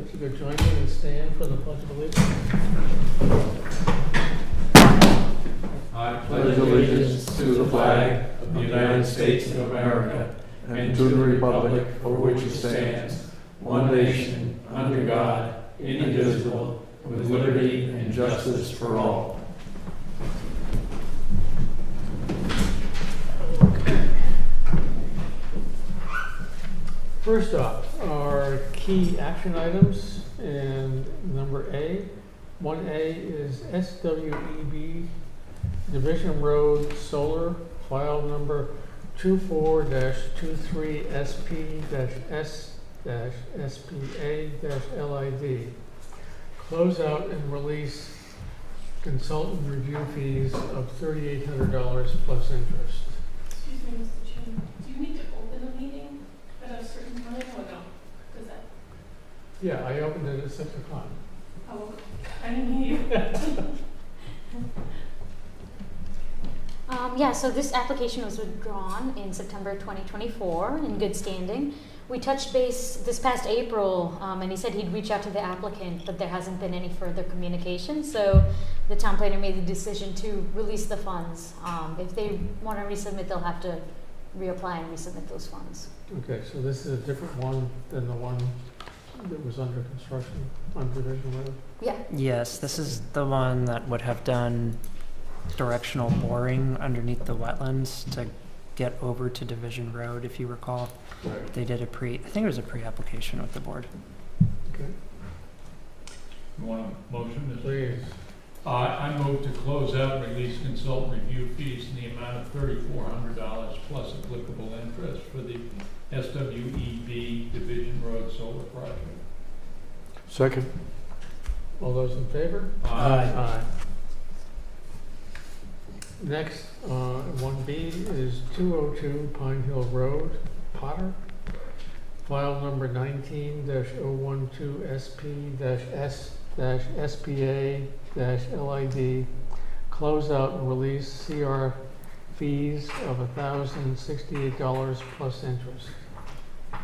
If you could join me and stand for the Pledge of Allegiance. I pledge allegiance to the flag of the United States of America and to the republic for which it stands, one nation, under God, indivisible, with liberty and justice for all. First up are key action items, and number A. 1A is SWEB Division Road Solar, file number 24-23SP-S-SPA-LID. Closeout and release consultant review fees of $3,800 plus interest. Excuse me, Mr. Chairman, do you need to open the meeting at a certain time or no? Does that, Yeah, I opened it at 6 o'clock. oh, I didn't hear you. Yeah, so this application was withdrawn in September 2024 in good standing. We touched base this past April, and he said he'd reach out to the applicant, but there hasn't been any further communication. So the town planner made the decision to release the funds. If they want to resubmit, they'll have to reapply and resubmit those funds. Okay, so this is a different one than the one that was under construction on Division Road? Yeah. Yes, this is the one that would have done directional boring underneath the wetlands to get over to Division Road, if you recall. Right. They did I think it was a pre-application with the board. Okay, You want a motion? please. I move to close out and release consultant review fees in the amount of $3,400 plus applicable interest for the SWEB Division Road Solar Project. Second. All those in favor? Aye. Next, 1B is 202 Pine Hill Road, Potter. File number 19-01-2SP-S-SPA-LID. Closeout and release CR fees of $1,068 plus interest.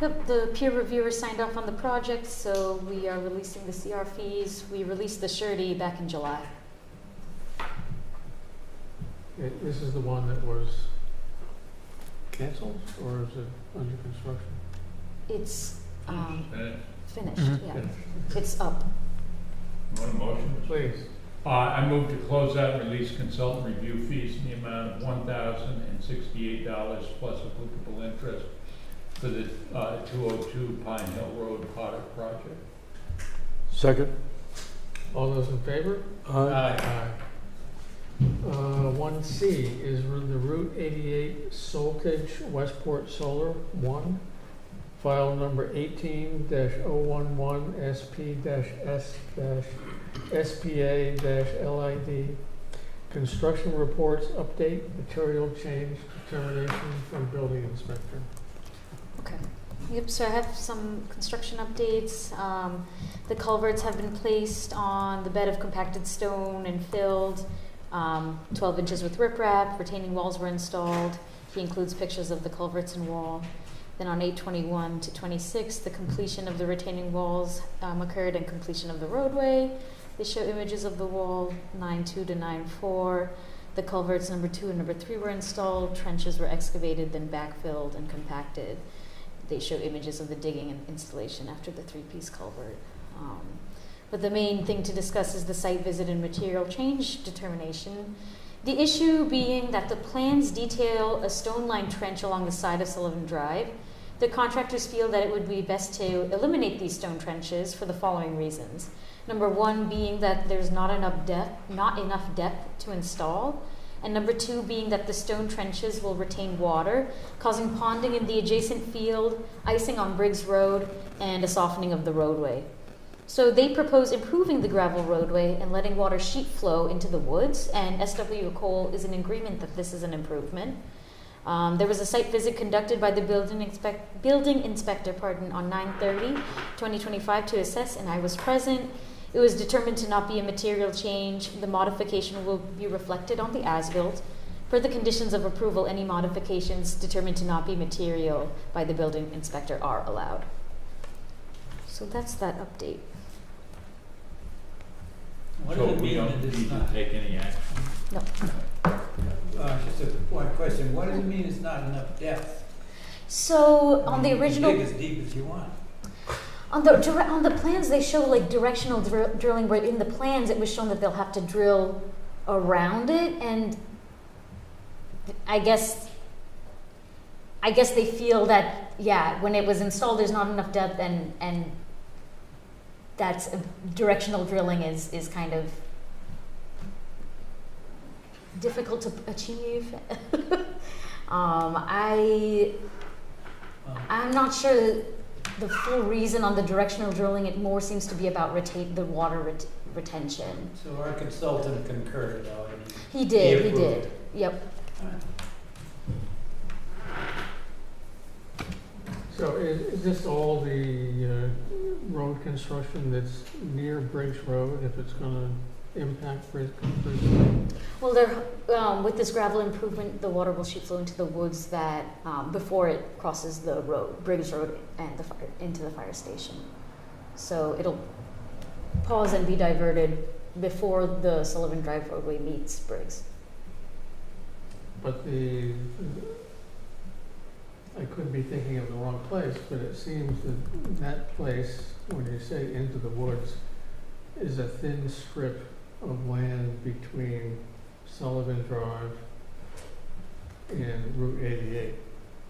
Yep, the peer reviewer signed off on the project, so we are releasing the CR fees. We released the surety back in July. This is the one that was canceled, or is it under construction? It's finished, Mhm. yeah. Finished. It's up. You want a motion? Please. I move to close out and release consultant review fees in the amount of $1,068 plus applicable interest for the 202 Pine Hill Road Potter project. Second. All those in favor? Aye. 1C is the Route 88 Soltage Westport Solar 1, file number 18-011-SP-S-SPA-LID. Construction reports update, material change determination from building inspector. Okay. Yep, so I have some construction updates. The culverts have been placed on the bed of compacted stone and filled. 12 inches with riprap, retaining walls were installed. He includes pictures of the culverts and wall. Then on 8/21 to 26, the completion of the retaining walls occurred and completion of the roadway. They show images of the wall, 9/2 to 9/4. The culverts number 2 and number 3 were installed. Trenches were excavated, then backfilled and compacted. They show images of the digging and installation after the 3-piece culvert. But the main thing to discuss is the site visit and material change determination. The issue being that the plans detail a stone-lined trench along the side of Sullivan Drive. The contractors feel that it would be best to eliminate these stone trenches for the following reasons. Number 1 being that there's not enough depth to install. And number 2 being that the stone trenches will retain water, causing ponding in the adjacent field, icing on Briggs Road, and a softening of the roadway. So they propose improving the gravel roadway and letting water sheet flow into the woods, and SW Cole is in agreement that this is an improvement. There was a site visit conducted by the building inspector on 9/30/2025 to assess, and I was present. It was determined to not be a material change. The modification will be reflected on the as-built. Per the conditions of approval, any modifications determined to not be material by the building inspector are allowed. So that's that update. What So does it we mean don't that need it's to not? take any action. No. Just one question, what does it mean it's not enough depth? So I on the mean, you can original, dig as deep as you want. on the plans, they show like directional drilling, where in the plans it was shown that they'll have to drill around it, and I guess they feel that, yeah, when it was installed, there's not enough depth, and that's directional drilling is kind of difficult to achieve. I'm not sure the full reason on the directional drilling. It more seems to be about the water retention. So our consultant concurred, though. He did. approved it. Yep. So is this all the road construction that's near Briggs Road, if it's gonna impact Briggs Road? Well, with this gravel improvement, the water will shoot flow into the woods that before it crosses the road, Briggs Road, and into the fire station. So it'll pause and be diverted before the Sullivan Drive roadway meets Briggs. But I could be thinking of the wrong place, but it seems that that place, when you say into the woods, is a thin strip of land between Sullivan Drive and Route 88.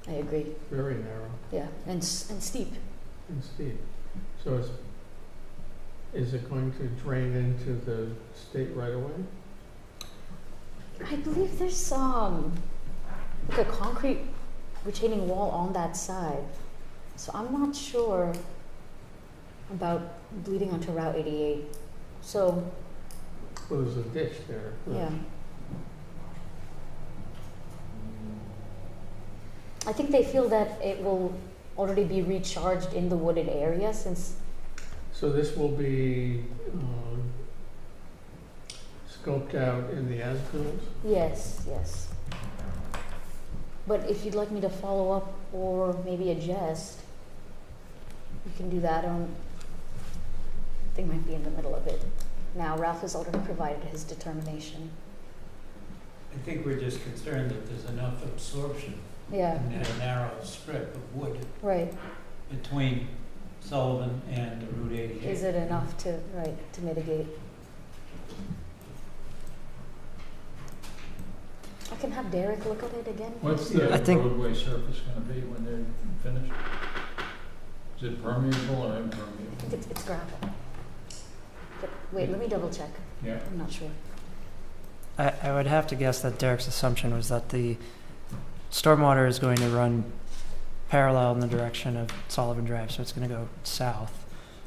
I agree. Very narrow Yeah, and steep. and steep. So is it going to drain into the state right away? I believe there's like a concrete retaining wall on that side, so I'm not sure about bleeding onto Route 88. So Well, there's a ditch there. yeah, I think they feel that it will already be recharged in the wooded area, since So this will be scoped out in the as-built? yes. But if you'd like me to follow up or maybe adjust, you can do that. They might be in the middle of it now. Ralph has already provided his determination. I think we're just concerned that there's enough absorption Yeah, in that narrow strip of wood right. between Sullivan and Route 88. Is it enough to mitigate? I can have Derek look at it again. What's Yeah, the I think- roadway surface gonna be when they're finished? Is it permeable or impermeable? It's gravel. But wait, let me double check. Yeah. I'm not sure. I would have to guess that Derek's assumption was that the stormwater is going to run parallel in the direction of Sullivan Drive, so it's going to go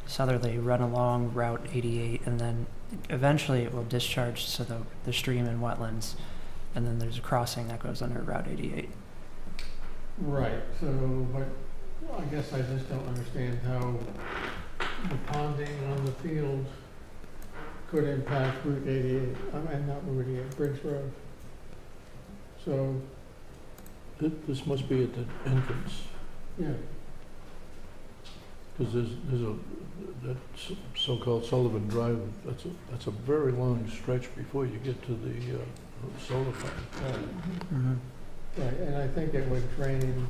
southerly, run along Route 88, and then eventually it will discharge to the stream and wetlands, and then there's a crossing that goes under Route 88. Right, so, but I guess I just don't understand how the ponding on the field could impact Route 88, I mean, not Route 88, Briggs Road. So, This must be at the entrance, yeah, because that so-called Sullivan Drive, that's a very long stretch before you get to the solar farm. Mm-hmm. right, and I think it would drain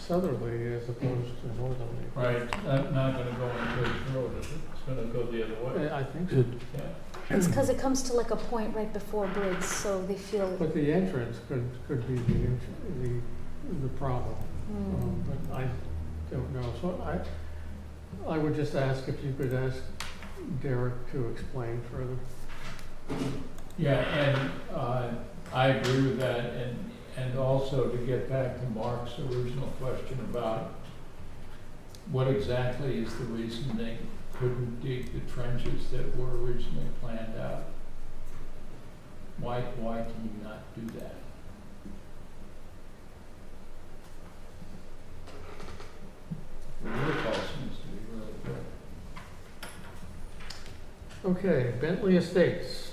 southerly as opposed to northerly. Right, not gonna go on Briggs Road, is it? It's gonna go the other way. I think so, It, Yeah. It's because it comes to like a point right before Briggs, so they feel. but the entrance could be the problem. But I don't know, so I would just ask if you could ask Derek to explain further. Yeah, and I agree with that, and also to get back to Mark's original question about what exactly is the reason they couldn't dig the trenches that were originally planned out? Why can you not do that? The waterfall seems to be really good. Okay, Bentley Estates,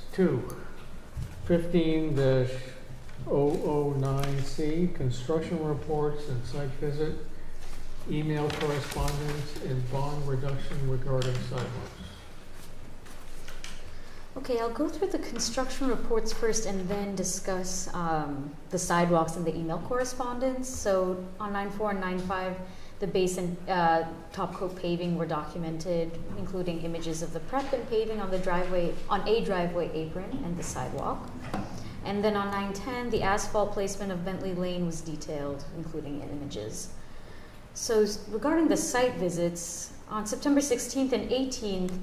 15-009C, construction reports and site visit, email correspondence, and bond reduction regarding sidewalks. Okay, I'll go through the construction reports first and then discuss the sidewalks and the email correspondence. So on 9.4 and 9.5, the base and top coat paving were documented, including images of the prep and paving on the driveway, on a driveway apron and the sidewalk. And then on 9.10, the asphalt placement of Bentley Lane was detailed, including images. So regarding the site visits, on September 16th and 18th,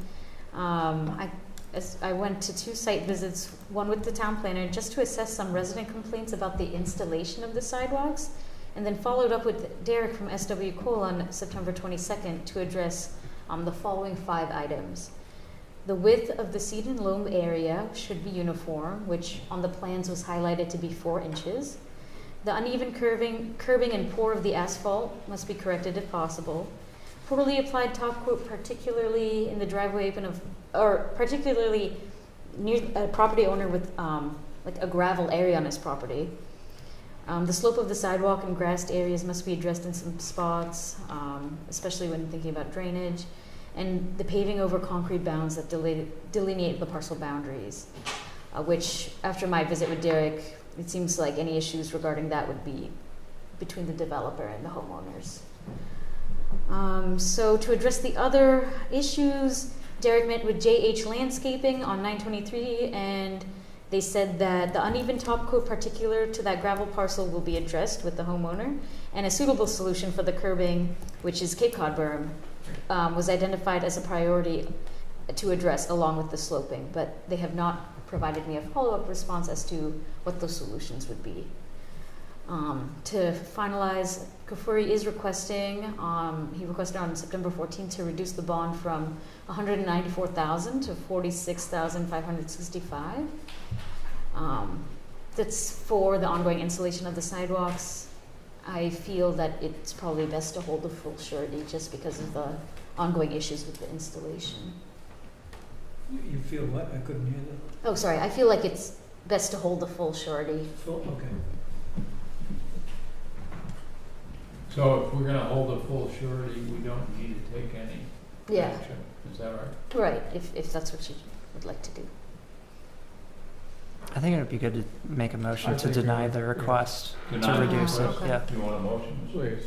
I went to 2 site visits, one with the town planner, just to assess some resident complaints about the installation of the sidewalks, and then followed up with Derek from SW Cole on September 22nd to address the following 5 items. The width of the seed and loam area should be uniform, which on the plans was highlighted to be 4 inches. The uneven curbing and pour of the asphalt must be corrected if possible. Poorly applied top coat, particularly in the driveway open or particularly near a property owner with like a gravel area on his property. The slope of the sidewalk and grassed areas must be addressed in some spots, especially when thinking about drainage, and the paving over concrete bounds that delineate the parcel boundaries, which after my visit with Derek, it seems like any issues regarding that would be between the developer and the homeowners. So to address the other issues, Derek met with JH Landscaping on 9/23, and they said that the uneven top coat particular to that gravel parcel will be addressed with the homeowner, and a suitable solution for the curbing, which is Cape Cod berm, was identified as a priority to address along with the sloping, but they have not provided me a follow-up response as to what those solutions would be. To finalize, Kafuri is requesting, he requested on September 14th to reduce the bond from $194,000 to $46,565. That's for the ongoing installation of the sidewalks. I feel that it's probably best to hold the full surety just because of the ongoing issues with the installation. You feel what? I couldn't hear that. Oh, sorry. I feel like it's best to hold the full surety. Okay. So if we're gonna hold a full surety, we don't need to take any Yeah, action, is that right? right. If that's what you would like to do. I think it would be good to make a motion I to think deny we- the yeah. request Deny to the reduce it. request? Yeah. You want a motion? Please.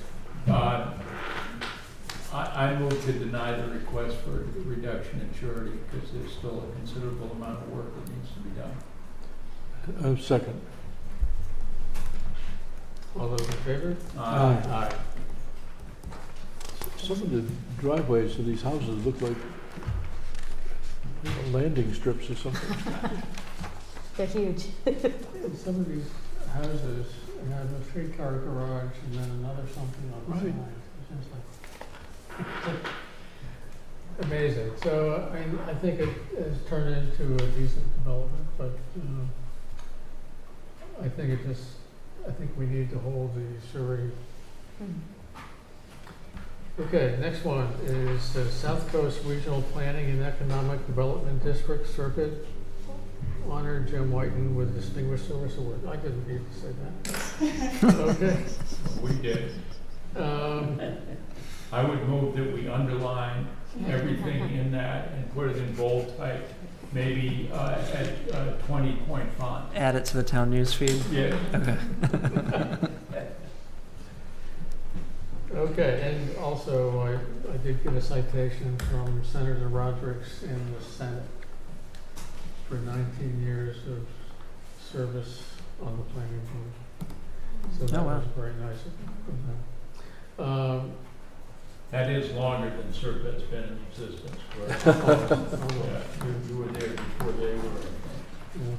I move to deny the request for reduction in surety because there's still a considerable amount of work that needs to be done. Second. All those in favor? Aye. Aye. Some of the driveways of these houses look like landing strips or something. They're huge. Some of these houses have a 3-car garage and then another something on the Right. side. It's just like amazing. So I think it has turned into a decent development, but I think we need to hold the surety. Okay, next one is the South Coast Regional Planning and Economic Development District Circuit. Honor Jim Whiten with Distinguished Service Award. I didn't need to say that. Okay. We did. I would move that we underline everything in that and put it in bold type, maybe at 20-point font. Add it to the town news feed. Yeah. Okay. Okay, and also I did get a citation from Senator Rodericks in the Senate for 19 years of service on the planning board. So that wow. was very nice of them. That is longer than CERTA's been in existence. Correct? Yeah, you were there before they were. Yeah.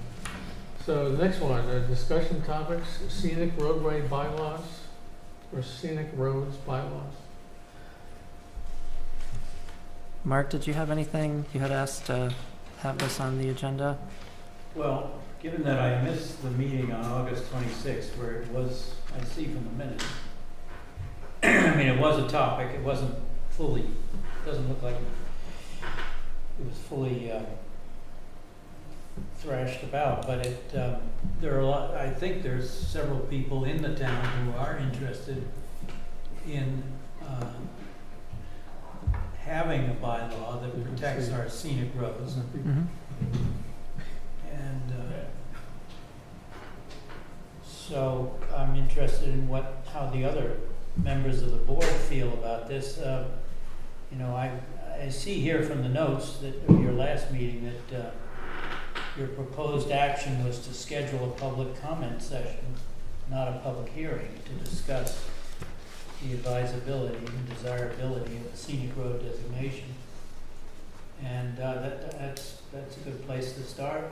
So the next one, discussion topics, scenic roadway bylaws or scenic roads bylaws. Mark, did you have anything you had asked to have this on the agenda? Well, given that I missed the meeting on August 26th, where it was, I see from the minutes, I mean, it was a topic, it wasn't fully, doesn't look like it was fully thrashed about, but it, there are a lot, I think there's several people in the town who are interested in having a bylaw that protects our scenic roads. Mm-hmm. So I'm interested in how the other members of the board feel about this. You know, I see here from the notes that of your last meeting that your proposed action was to schedule a public comment session, not a public hearing, to discuss the advisability and desirability of the scenic road designation. And that's a good place to start.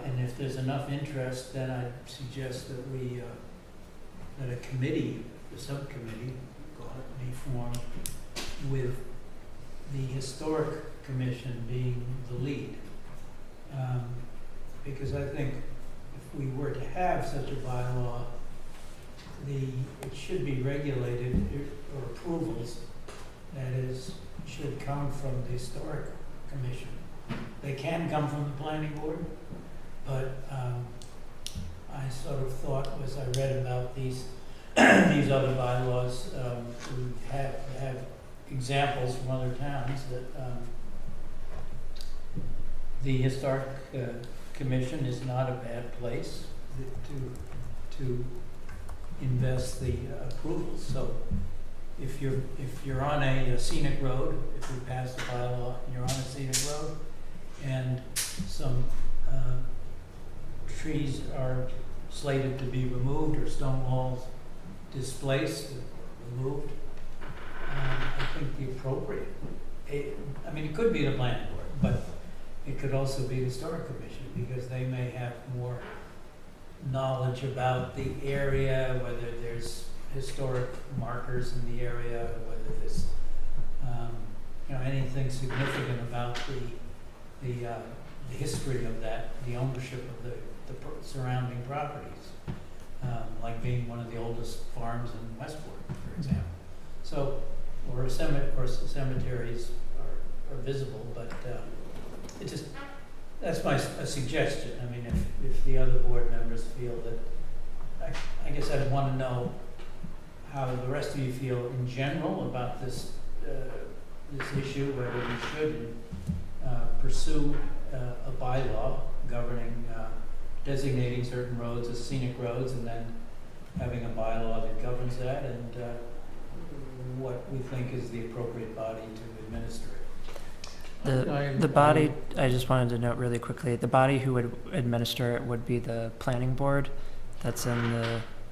And if there's enough interest, then I suggest that that a committee, a subcommittee, be formed with the Historic Commission being the lead. Because I think if we were to have such a bylaw, it should be regulated, or approvals, that is, should come from the Historic Commission. They can come from the Planning Board, but I sort of thought, as I read about these other bylaws, we have examples from other towns that the Historic Commission is not a bad place to invest the approvals. So if you're on a scenic road, if we pass the bylaw and you're on a scenic road and some trees are slated to be removed or stone walls displaced, removed, I think the appropriate, I mean, it could be the planning board, but it could also be the Historic Commission, because they may have more knowledge about the area, whether there's historic markers in the area, whether there's anything significant about the history of that, the ownership of the surrounding properties, like being one of the oldest farms in Westport, for example. So, or of course, cemeteries are visible, but that's a suggestion. I mean, if the other board members feel that, I guess I'd want to know how the rest of you feel in general about this issue, whether we should pursue a bylaw governing designating certain roads as scenic roads, and then having a bylaw that governs that, and what we think is the appropriate body to administer it. The body, I just wanted to note really quickly, the body who would administer it would be the planning board. That's in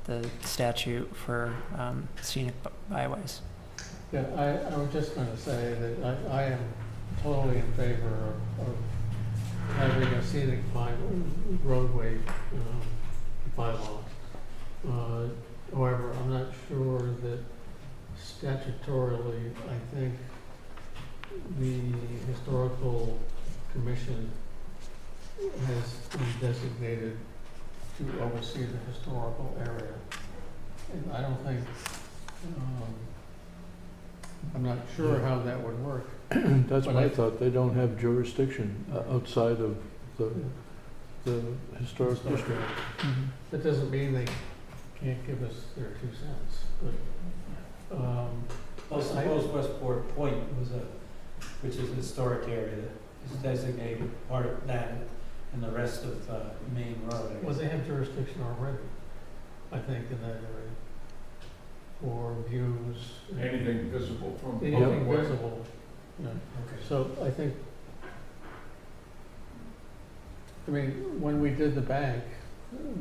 the statute for scenic byways. Yeah, I was just going to say that I am totally in favor of having a scenic roadway bylaw. However, I'm not sure that statutorily, I think the Historical Commission has been designated to oversee the historical area. And I don't think, I'm not sure how that would work. That's But my thought. They don't have jurisdiction outside of the historic district. That doesn't mean they can't give us their 2 cents, but, Well, suppose Westport Point which is a historic area that is designated part of that, and the rest of Main Road. I well, guess. they have jurisdiction already, I think, in that area, for views. Anything visible from Anything public way. visible, yeah. Okay. So I think, I mean, when we did the bank,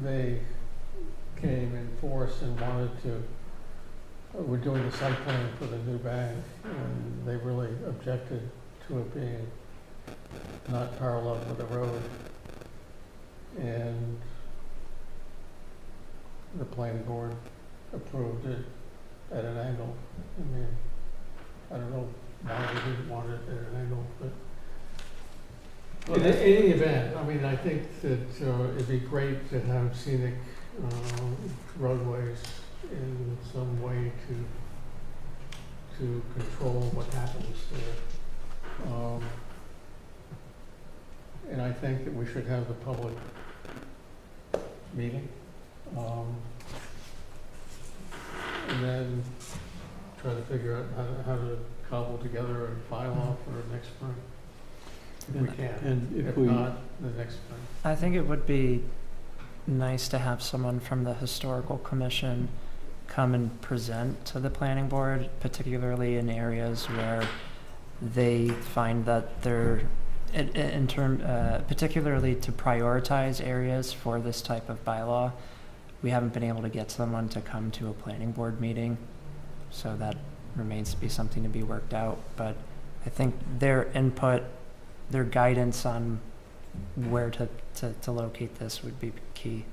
they came in force and wanted to, we're doing the site plan for the new bank, and they really objected to it being not parallel with the road. And the planning board approved it at an angle. I mean, I don't know why they didn't want it at an angle, but in any event, I mean, I think that it'd be great to have scenic roadways in some way to control what happens there. And I think that we should have the public meeting. And then try to figure out how to cobble together a bylaw for next spring. If we can. And If not, the next spring. I think it would be nice to have someone from the historical commission come and present to the planning board, particularly in areas where they find that they're, particularly to prioritize areas for this type of bylaw. We haven't been able to get someone to come to a planning board meeting, so that remains to be something to be worked out. But I think their input, their guidance on where to locate this would be key.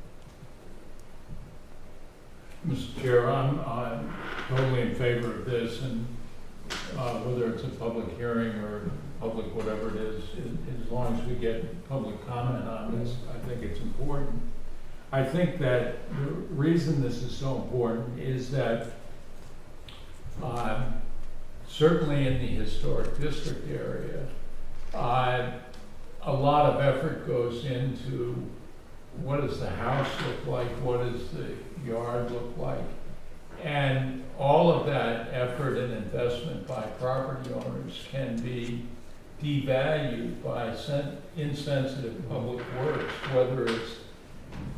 Mr. Chair, I'm totally in favor of this, and whether it's a public hearing or public whatever it is, as long as we get public comment on this, I think it's important. I think that the reason this is so important is that certainly in the historic district area, a lot of effort goes into what does the house look like, what does the yard look like, and all of that effort and investment by property owners can be devalued by insensitive public works, whether it's,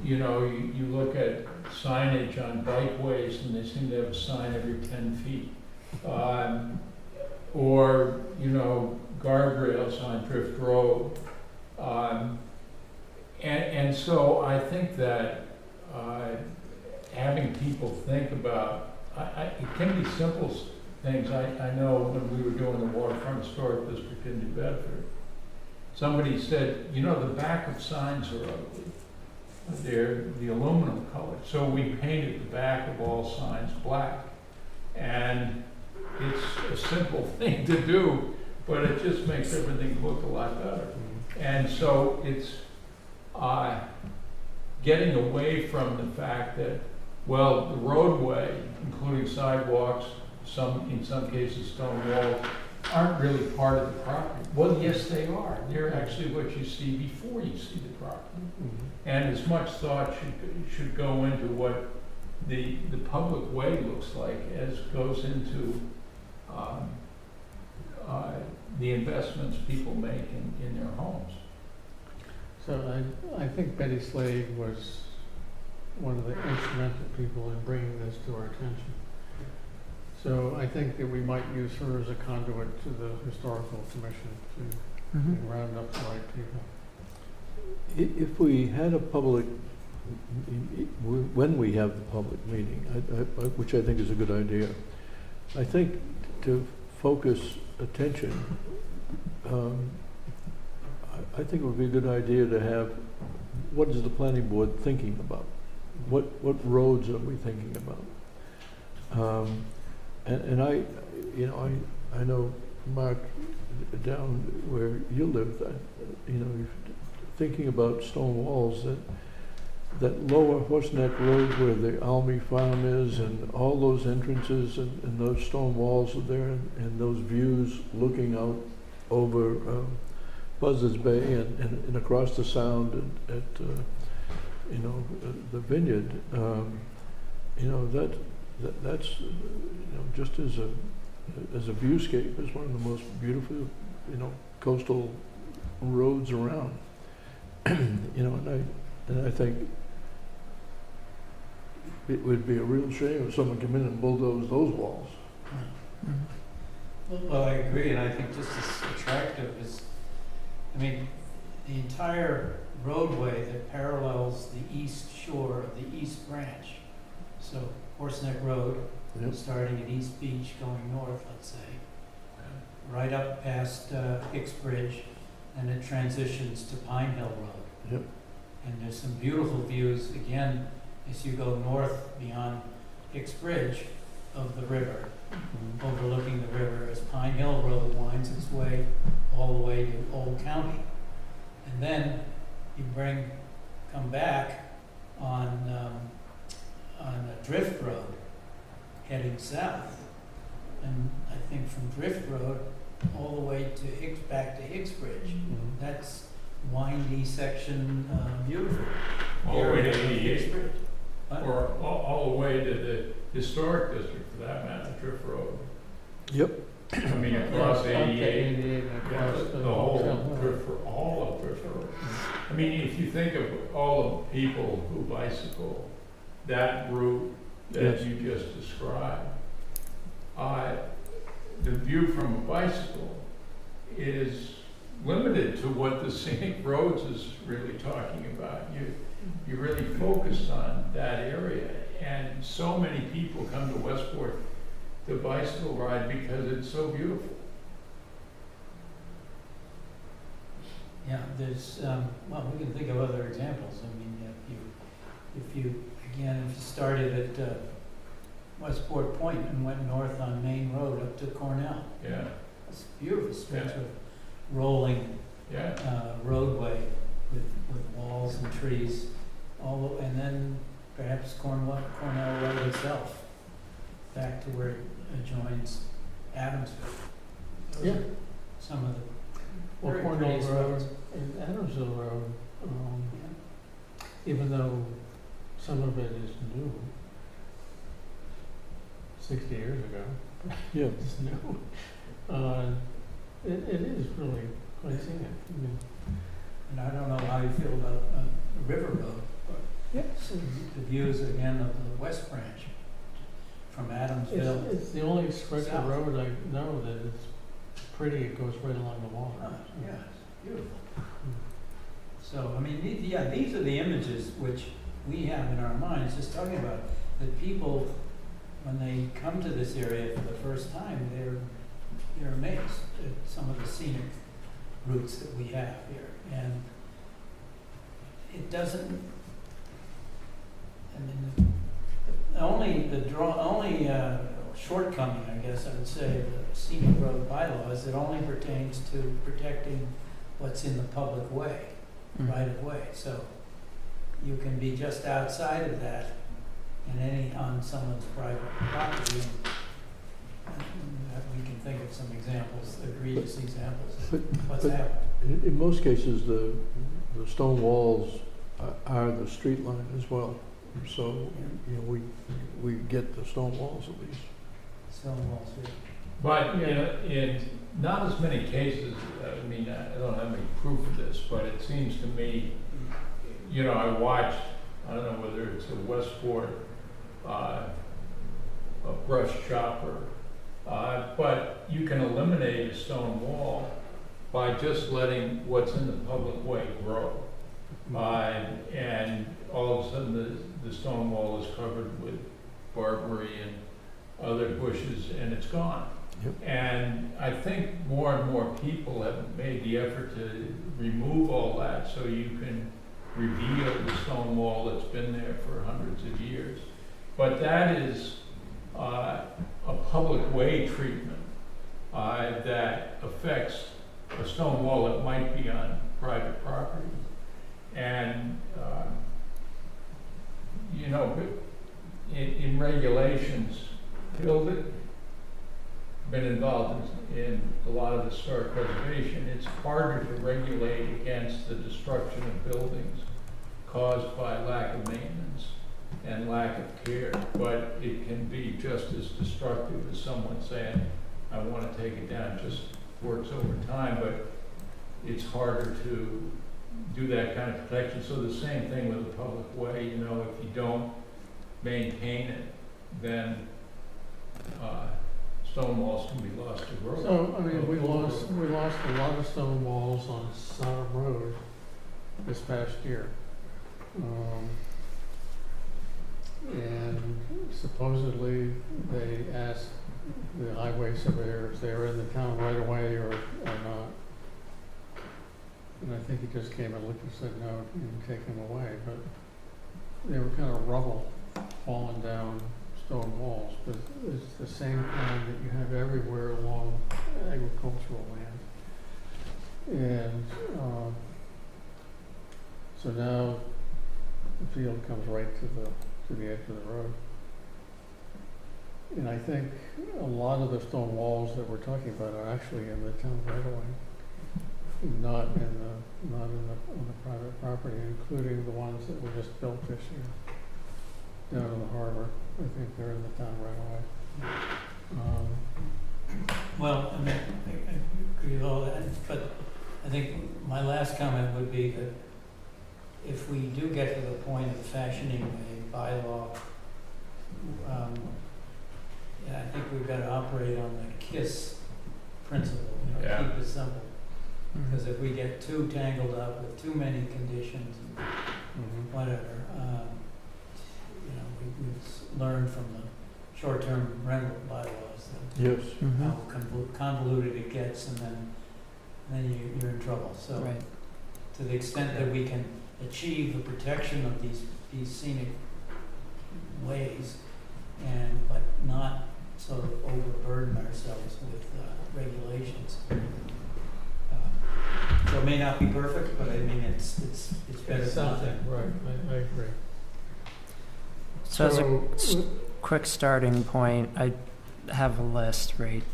you know, you look at signage on bikeways and they seem to have a sign every 10 feet. Or, you know, guardrails on Drift Road. And so I think that having people think about, it can be simple things. I know when we were doing the Waterfront Historic District in New Bedford, somebody said, you know, the back of signs are ugly. They're the aluminum color. So we painted the back of all signs black. And it's a simple thing to do, but it just makes everything look a lot better. And so it's getting away from the fact that, well, the roadway, including sidewalks, in some cases stone walls, aren't really part of the property. Well, yes, they are. They're actually what you see before you see the property. And as much thought should go into what the public way looks like as goes into the investments people make in their homes. So I think Betty Slade was one of the instrumental people in bringing this to our attention. So I think that we might use her as a conduit to the historical commission to round up the right people. If we had a public, when we have the public meeting, which I think is a good idea, I think to focus attention, I think it would be a good idea to have, what is the planning board thinking about? What roads are we thinking about? And I know, Mark, down where you live, you're thinking about stone walls, that lower Horseneck Road where the Almy Farm is, and all those entrances and those stone walls are there, and those views looking out over Buzzards Bay and across the Sound at the Vineyard. That's just as a viewscape, is one of the most beautiful coastal roads around. And I think it would be a real shame if someone came in and bulldozed those walls. Well, I agree, and I think just as attractive as, the entire roadway that parallels the east shore of the East Branch. So Horseneck Road, Yep. starting at East Beach, going north, let's say, right up past Hicks Bridge, and it transitions to Pine Hill Road. Yep. And there's some beautiful views, again, as you go north beyond Hicks Bridge of the river, overlooking the river as Pine Hill Road winds its way all the way to Old County. And then you come back on a Drift Road, heading south. And I think from Drift Road all the way to back to Hicks Bridge, that's windy section, beautiful. All the way to Area of Hicks 88, Bridge. What? or all the way to the historic district, for that matter, Drift Road. Yep. Across 88, and across the whole Hill. Drift, all of Drift Road. I mean, if you think of all the people who bicycle that route that Yes. you just described, the view from a bicycle is limited to what the scenic roads is really talking about. You really focused on that area, and so many people come to Westport to bicycle ride because it's so beautiful. Yeah, there's, well, we can think of other examples. I mean, if you started at Westport Point and went north on Main Road up to Cornell, Yeah, it's a beautiful stretch Yeah. of rolling yeah, roadway with walls and trees, and then perhaps Cornell Road itself, back to where it adjoins Adamsville. Those Yeah. are some of the Well, very Cornell prettiest Road roads. and Adamsville Road, Yeah. even though some of it is new, 60 years ago, Yeah, it's new. It is really quite scenic. I mean, And I don't know how you feel about River Road, but the views again of the West Branch from Adamsville. It's the only stretch South. of road I know that it's pretty, it goes right along the water. Oh, yeah, it's beautiful. So, I mean, these are the images which we have in our minds, just talking about that people, when they come to this area for the first time, they're amazed at some of the scenic routes that we have here. And it doesn't, I mean, the only shortcoming, I guess I would say, of the scenic road bylaw is it only pertains to protecting what's in the public way, right of way. So you can be just outside of that on someone's private property. And we can think of some examples, egregious examples But- of what's but- happened. in most cases, the stone walls are the street line as well. So, you know, we get the stone walls at least. Stone walls, yeah. but in not as many cases, I mean, I don't have any proof of this, but it seems to me, I watched, I don't know whether it's a Westport, a brush chopper, but you can eliminate a stone wall by just letting what's in the public way grow. And all of a sudden the stone wall is covered with barberry and other bushes and it's gone. Yep. And I think more and more people have made the effort to remove all that so you can reveal the stone wall that's been there for hundreds of years. But that is a public way treatment that affects a stone wall that might be on private property. And, in regulations, been involved in a lot of historic preservation, it's harder to regulate against the destruction of buildings caused by lack of maintenance and lack of care, but it can be just as destructive as someone saying, I want to take it down. It just works over time, but it's harder to do that kind of protection. So the same thing with the public way, if you don't maintain it, then stone walls can be lost to growth. So, I mean, we lost a lot of stone walls on Sodom Road this past year. And supposedly they asked the highway surveyor if they were in the town right away or not. And I think he just came and looked and said, no, you can take them away. But they were kind of rubble falling down stone walls, but it's the same kind that you have everywhere along agricultural land. And so now the field comes right to the edge of the road. And I think a lot of the stone walls that we're talking about are actually in the town right away, not on the private property, including the ones that were just built this year down in the harbor. I think they're in the town right away. Well, I mean, I agree with all that, but I think my last comment would be that if we do get to the point of fashioning a bylaw, yeah, I think we've got to operate on the KISS principle, Yeah. keep it simple. Because if we get too tangled up with too many conditions, and whatever, we've learned from the short-term rental bylaws that Yes. how convoluted it gets, and then you're in trouble. So, Right. to the extent that we can achieve the protection of these scenic ways, but not sort of overburden ourselves with regulations. So it may not be perfect, but I mean it's better It's than something, nothing. right, I agree. So as a quick starting point, I have a list, right?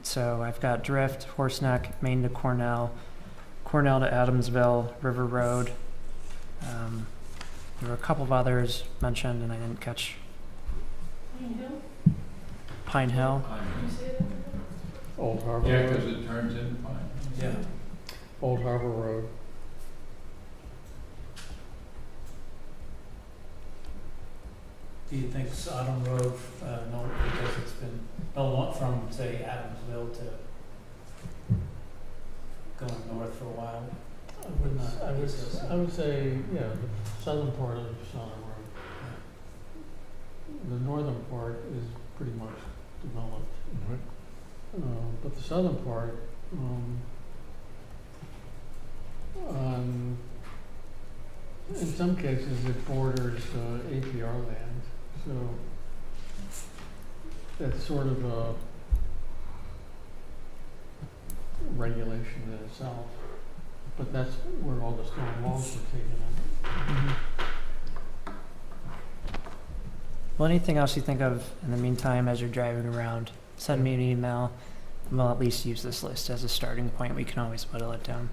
So I've got Drift, Horseneck, Maine to Cornell, Cornell to Adamsville, River Road. There were a couple of others mentioned, and I didn't catch Pine Hill, Pine Hill. you say it? Old Harbor Yeah, because Road, it turns into pine. Yeah. Old Harbor Road. Do you think Sodom Road, no, because it's been from say Adamsville to going north for a while? I would say, yeah, the southern part of Sodom Road. The northern part is pretty much developed. But the southern part, in some cases it borders APR land, so that's sort of a regulation in itself. But that's where all the stone walls are taken out. Well, anything else you think of in the meantime as you're driving around, send me an email. And we'll at least use this list as a starting point. We can always whittle it down.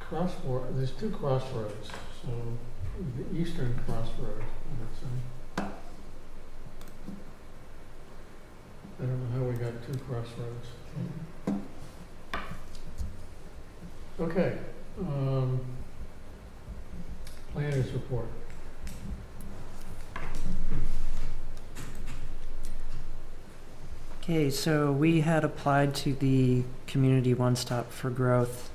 There's two crossroads, so the eastern crossroad, I would say. I don't know how we got two crossroads. Okay, planners report. Okay, so we had applied to the Community One Stop for Growth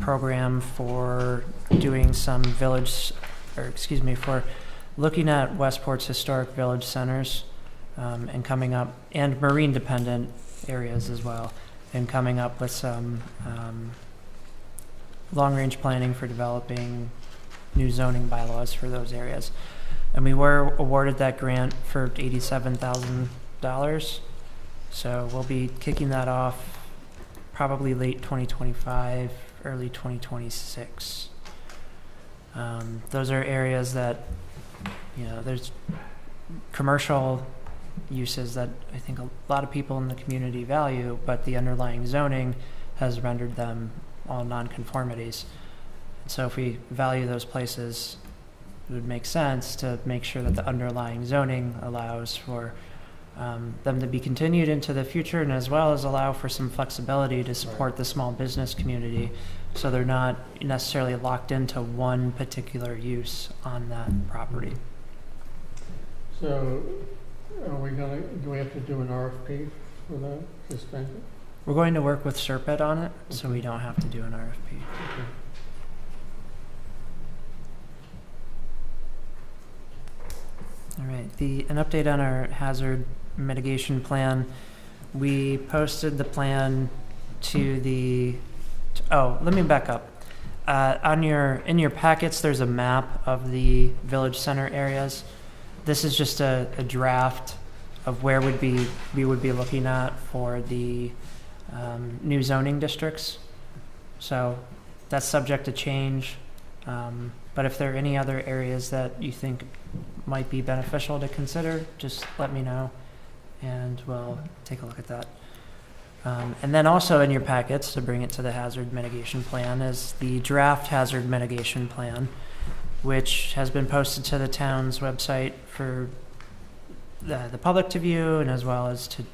program for doing some for looking at Westport's historic village centers and coming up, and marine dependent areas as well, and coming up with some long-range planning for developing new zoning bylaws for those areas. And we were awarded that grant for $87,000. So we'll be kicking that off probably late 2025, early 2026. Those are areas that, there's commercial uses that I think a lot of people in the community value, but the underlying zoning has rendered them all nonconformities. And so if we value those places, it would make sense to make sure that the underlying zoning allows for them to be continued into the future, and as well as allow for some flexibility to support the small business community, so they're not necessarily locked into one particular use on that property. So do we have to do an RFP for that, to spend it? We're going to work with Serpent on it, so we don't have to do an RFP. Okay. All right, an update on our hazard mitigation plan. We posted the plan to let me back up. In your packets, there's a map of the village center areas. This is just a draft of where we would be looking at for the new zoning districts. So that's subject to change. But if there are any other areas that you think might be beneficial to consider, just let me know, and we'll take a look at that. And then also in your packets, to bring it to the hazard mitigation plan, is the draft hazard mitigation plan, which has been posted to the town's website for the public to view, and as well as to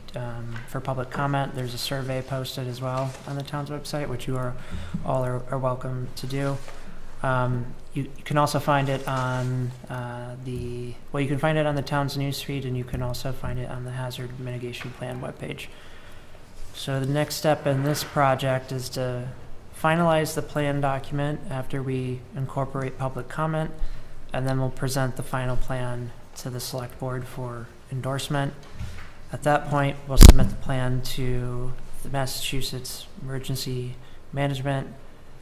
for public comment. There's a survey posted as well on the town's website, which you are all are welcome to do. You can also find it on you can find it on the town's newsfeed, and you can also find it on the Hazard Mitigation Plan webpage. So the next step in this project is to finalize the plan document after we incorporate public comment, and then we'll present the final plan to the select board for endorsement. At that point, we'll submit the plan to the Massachusetts Emergency Management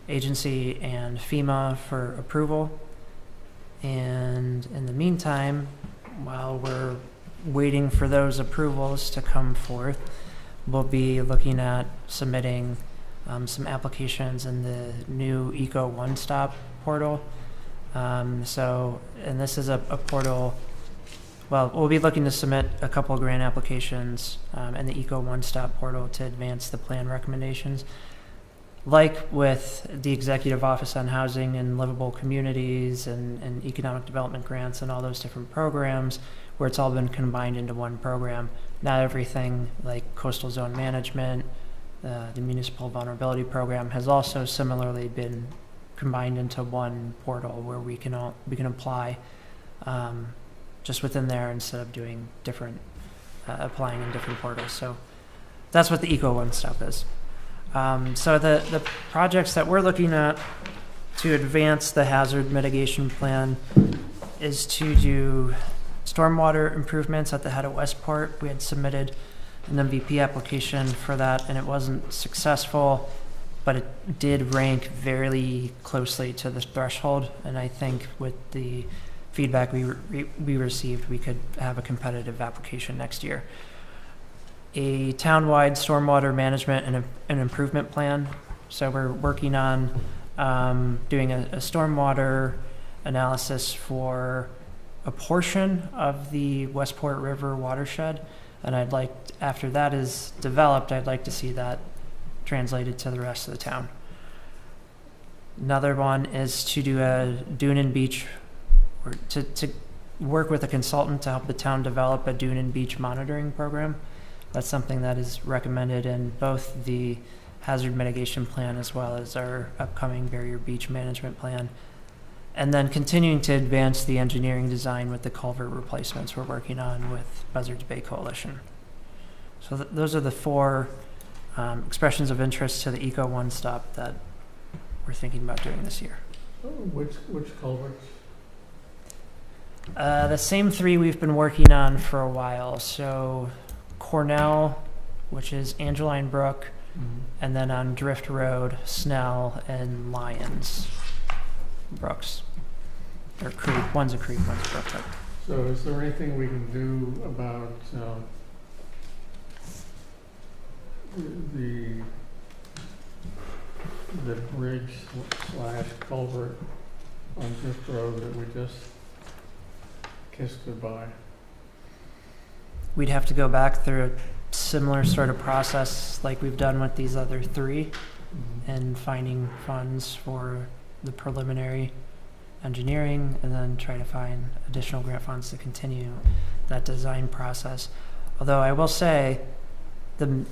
Agency and FEMA for approval. And in the meantime, while we're waiting for those approvals to come forth, we'll be looking at submitting some applications in the new Eco One Stop portal. And this is a portal. Well, we'll be looking to submit a couple of grant applications in the Eco One Stop portal to advance the plan recommendations. Like with the Executive Office on Housing and Livable Communities and Economic Development Grants and all those different programs, where it's all been combined into one program. Not everything like Coastal Zone Management, the Municipal Vulnerability Program has also similarly been combined into one portal where we can apply just within there instead of doing different, applying in different portals. So that's what the Eco One Stop is. So the projects that we're looking at to advance the hazard mitigation plan is to do stormwater improvements at the head of Westport. We had submitted an MVP application for that, and it wasn't successful, but it did rank very closely to the threshold. And I think with the feedback we received, we could have a competitive application next year. A town-wide stormwater management and an improvement plan. So we're working on doing a stormwater analysis for a portion of the Westport River watershed, and I'd like, after that is developed, I'd like to see that translated to the rest of the town. Another one is to do a dune and beach, or to work with a consultant to help the town develop a dune and beach monitoring program. That's something that is recommended in both the hazard mitigation plan as well as our upcoming barrier beach management plan. And then continuing to advance the engineering design with the culvert replacements we're working on with Buzzards Bay Coalition. So those are the four expressions of interest to the Eco One Stop that we're thinking about doing this year. Which culverts? The same three we've been working on for a while. So Cornell, which is Angeline Brook, and then on Drift Road, Snell, and Lyons Brooks. Or creek. One's a creek, one's a brook. So is there anything we can do about the bridge / culvert on Drift Road that we just kissed goodbye? We'd have to go back through a similar sort of process like we've done with these other three, and finding funds for the preliminary engineering, and then try to find additional grant funds to continue that design process. Although I will say the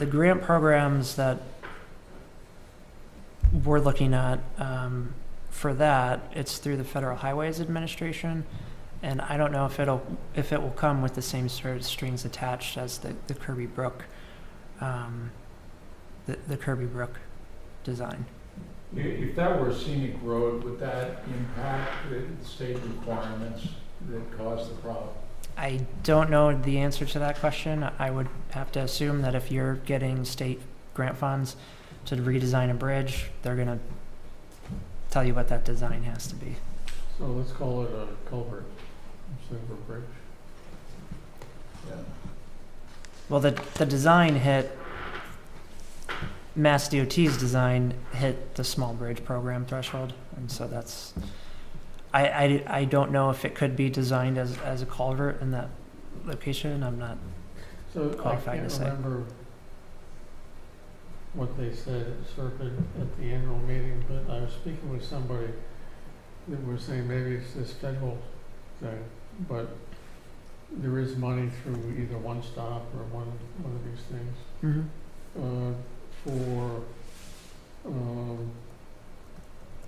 grant programs that we're looking at for that, it's through the Federal Highways Administration, and I don't know if it will come with the same sort of strings attached as the Kirby Brook the Kirby Brook design. If that were a scenic road, would that impact the state requirements that cause the problem? I don't know the answer to that question. I would have to assume that if you're getting state grant funds to redesign a bridge, they're going to tell you what that design has to be. So let's call it a culvert instead of a bridge. Yeah. Well, the design hit, Mass DOT's design hit the small bridge program threshold, and so that's, I don't know if it could be designed as a culvert in that location. I'm not qualified to say. I can't remember what they said at Serpent at the annual meeting, but I was speaking with somebody that was saying maybe it's this federal thing, but there is money through either One Stop or one of these things Mm-hmm. for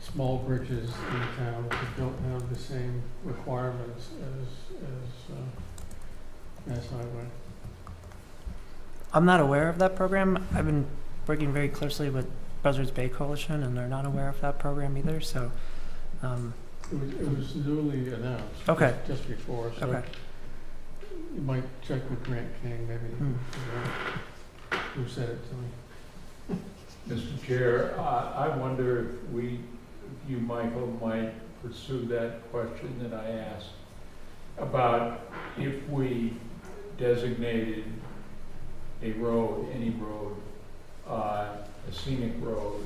small bridges in town that don't have the same requirements as Mass Highway. I'm not aware of that program. I've been working very closely with Buzzards Bay Coalition, and they're not aware of that program either. So, It was newly announced. Okay. Just before, so okay. you might check with Grant King, maybe, Hmm. who said it to me. Mr. Chair, I wonder if you, Michael, might pursue that question that I asked about if we designated a road, any road, a scenic road,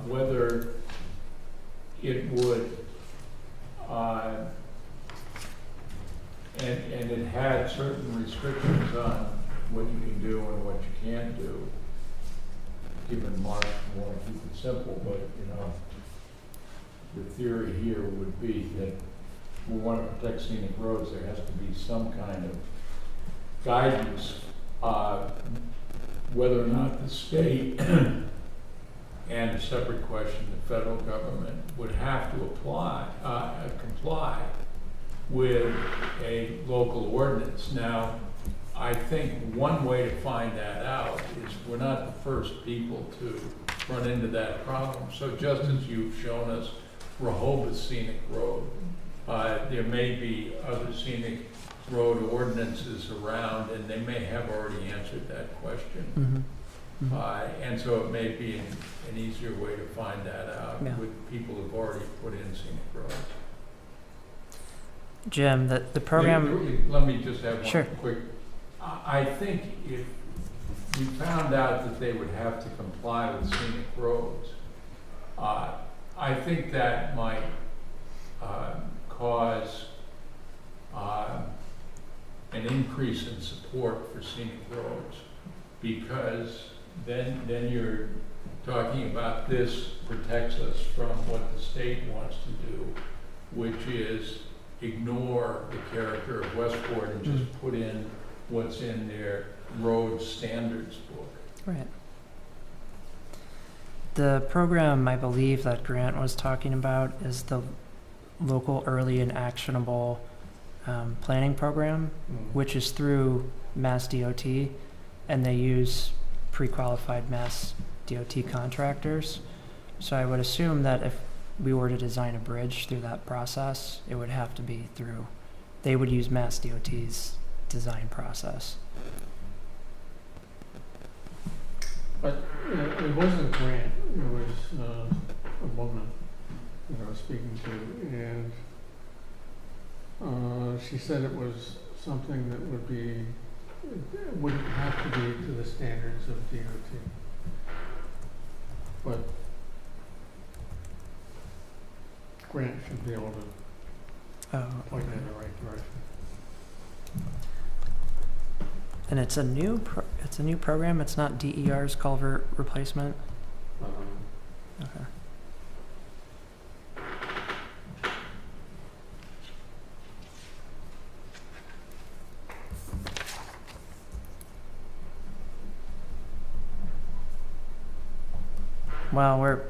whether it would, and it had certain restrictions on what you can do and what you can't do. Given Mark, I want to keep it simple, but, the theory here would be that we want to protect scenic roads, there has to be some kind of guidance, whether or not the state, and a separate question, the federal government would have to comply with a local ordinance. Now, I think one way to find that out is we're not the first people to run into that problem. So just as you've shown us Rehoboth Scenic Road, there may be other scenic road ordinances around, and they may have already answered that question. Mm-hmm. Mm-hmm. And so it may be an easier way to find that out Yeah. with people who've already put in scenic roads. Jim, the program. Let me just have one Sure. quick. I think if we found out that they would have to comply with scenic roads, I think that might cause an increase in support for scenic roads, because then you're talking about this protects us from what the state wants to do, which is ignore the character of Westport and just put in what's in their road standards book. Right. The program I believe that Grant was talking about is the local early and actionable planning program, which is through Mass DOT, and they use pre-qualified Mass DOT contractors. So I would assume that if we were to design a bridge through that process, it would have to be through, they would use Mass DOT's design process. But it wasn't Grant, it was a woman that I was speaking to, and she said it was something that wouldn't have to be to the standards of DOT. But Grant should be able to point in the right direction. And it's a new program. It's not DER's culvert replacement. Okay. Well, we're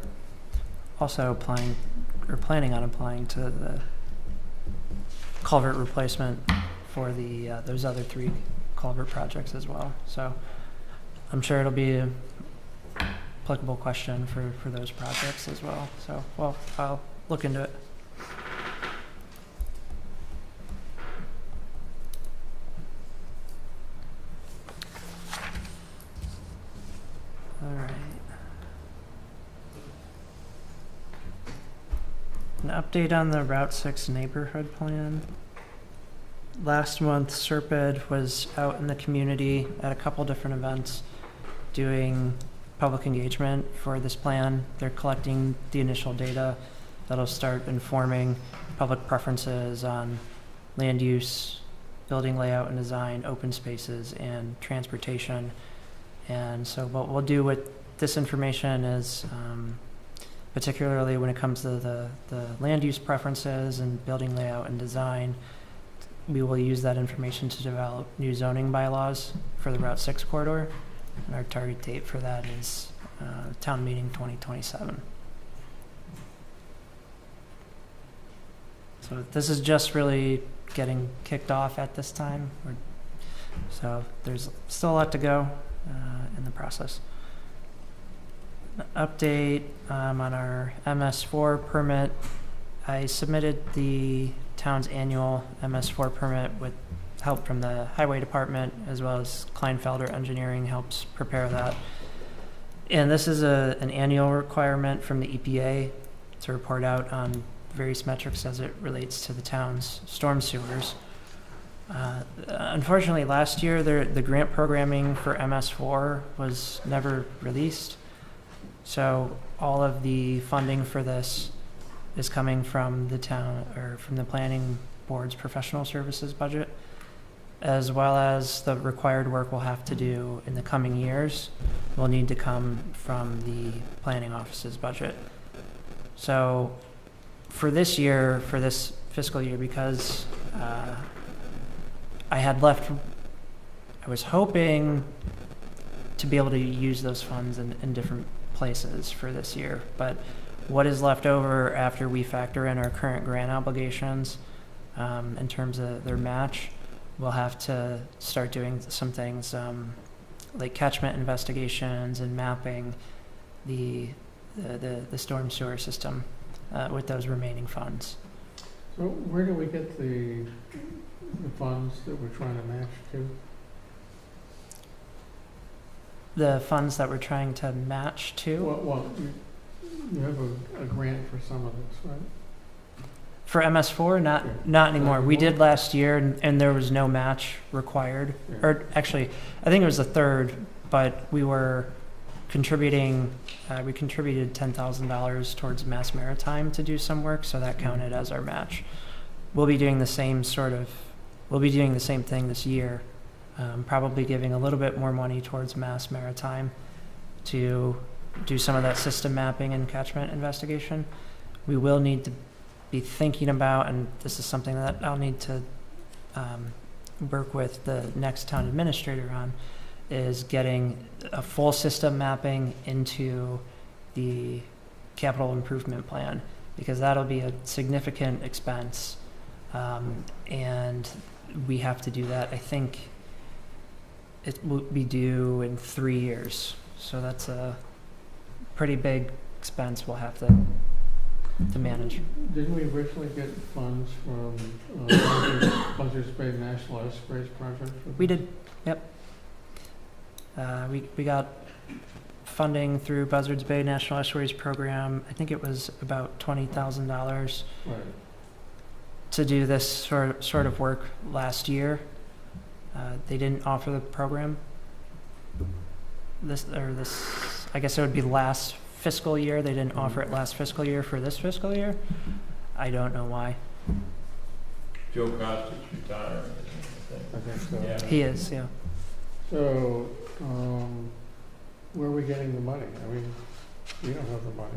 also planning on applying to the culvert replacement for the those other 3 culvert projects as well. So I'm sure it'll be an applicable question for those projects as well. So, well, I'll look into it. All right. An update on the Route 6 neighborhood plan. Last month, Serped was out in the community at a couple different events doing public engagement for this plan. They're collecting the initial data that'll start informing public preferences on land use, building layout and design, open spaces, and transportation. And so what we'll do with this information is, particularly when it comes to the land use preferences and building layout and design, we will use that information to develop new zoning bylaws for the Route 6 corridor. And our target date for that is town meeting 2027. So this is just really getting kicked off at this time. So there's still a lot to go in the process. Update on our MS4 permit. I submitted the town's annual MS4 permit with help from the highway department, as well as Kleinfelder Engineering helps prepare that. And this is an annual requirement from the EPA to report out on various metrics as it relates to the town's storm sewers. Unfortunately, last year the grant programming for MS4 was never released. So all of the funding for this is coming from the town, or from the planning board's professional services budget, as well as the required work we'll have to do in the coming years will need to come from the planning office's budget. So for this year, for this fiscal year, because I was hoping to be able to use those funds in different places for this year, but what is left over after we factor in our current grant obligations in terms of their match, we'll have to start doing some things like catchment investigations and mapping the storm sewer system with those remaining funds. So where do we get the funds that we're trying to match to? The funds that we're trying to match to Well, you have a grant for some of this, right? for MS4, not anymore. We did last year, and there was no match required. Yeah. Or actually, I think it was the third, but we were contributing. We contributed $10,000 towards Mass Maritime to do some work, so that counted as our match. We'll be doing the same We'll be doing the same thing this year. Probably giving a little bit more money towards Mass Maritime to do some of that system mapping and catchment investigation. We will need to be thinking about, and this is something that I'll need to work with the next town administrator on, is getting a full system mapping into the capital improvement plan, because that'll be a significant expense. And we have to do that. I think it will be due in 3 years. So that's a pretty big expense we'll have to manage. Didn't we originally get funds from Buzzards Bay National Estuaries Project? We did, yep. We got funding through Buzzards Bay National Estuaries Program. I think it was about $20,000 Right. to do this sort of work last year. They didn't offer the program. This, I guess it would be last fiscal year. They didn't offer it last fiscal year for this fiscal year. I don't know why. Joe Costa's retiring, I think so. Yeah. He is, yeah. So, where are we getting the money? I mean, we don't have the money.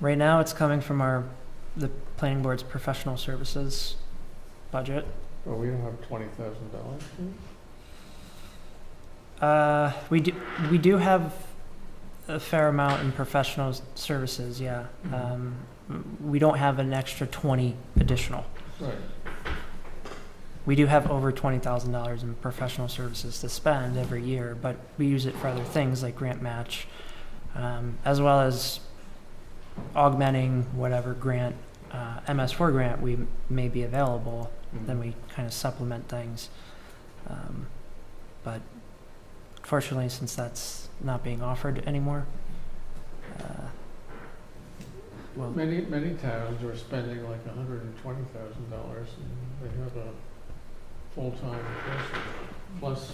Right now, it's coming from the planning board's professional services budget. Well, we don't have $20,000. We do have a fair amount in professional services, yeah. We don't have an extra 20 additional. Right. We do have over $20,000 in professional services to spend every year, but we use it for other things like grant match, as well as augmenting whatever grant, MS4 grant we may be available. Then we kind of supplement things. But fortunately, since that's not being offered anymore, well, many towns are spending like $120,000, and they have a full-time person plus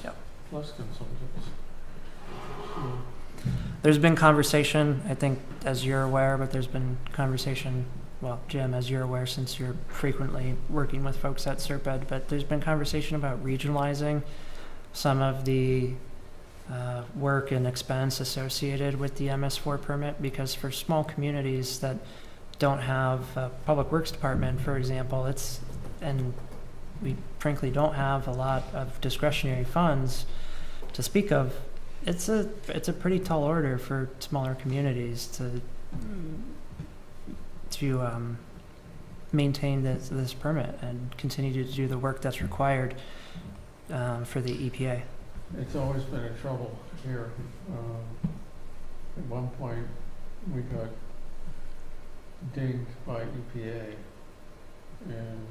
consultants. There's been conversation, I think, as you're aware, but there's been conversation, well, Jim, as you're aware, since you're frequently working with folks at SERPED, but there's been conversation about regionalizing some of the work and expense associated with the MS4 permit, because for small communities that don't have a public works department, for example, it's and we frankly don't have a lot of discretionary funds to speak of, it's a pretty tall order for smaller communities to maintain this permit and continue to do the work that's required for the EPA. It's always been a trouble here. At one point, we got dinged by EPA, and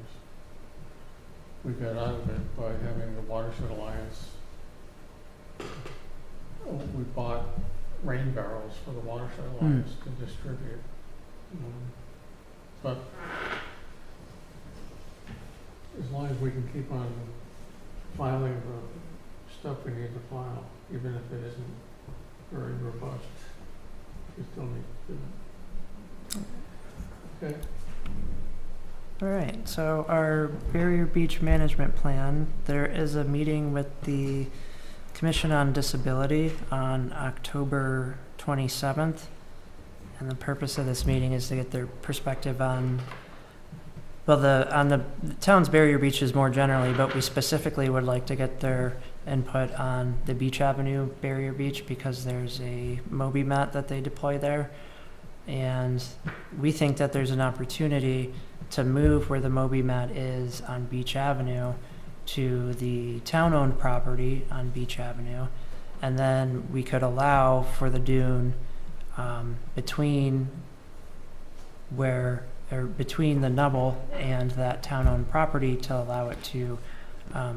we got out of it by having the Watershed Alliance. We bought rain barrels for the Watershed Alliance to distribute. But as long as we can keep on filing the stuff we need to file, even if it isn't very robust, we still need to do it. Okay. All right, so our Barrier Beach Management Plan, there is a meeting with the Commission on Disability on October 27th. And the purpose of this meeting is to get their perspective on, well, on the town's barrier beaches more generally, but we specifically would like to get their input on the Beach Avenue barrier beach because there's a Moby mat that they deploy there. And we think that there's an opportunity to move where the Moby mat is on Beach Avenue to the town-owned property on Beach Avenue. And then we could allow for the dune between the Nubble and that town-owned property to allow it to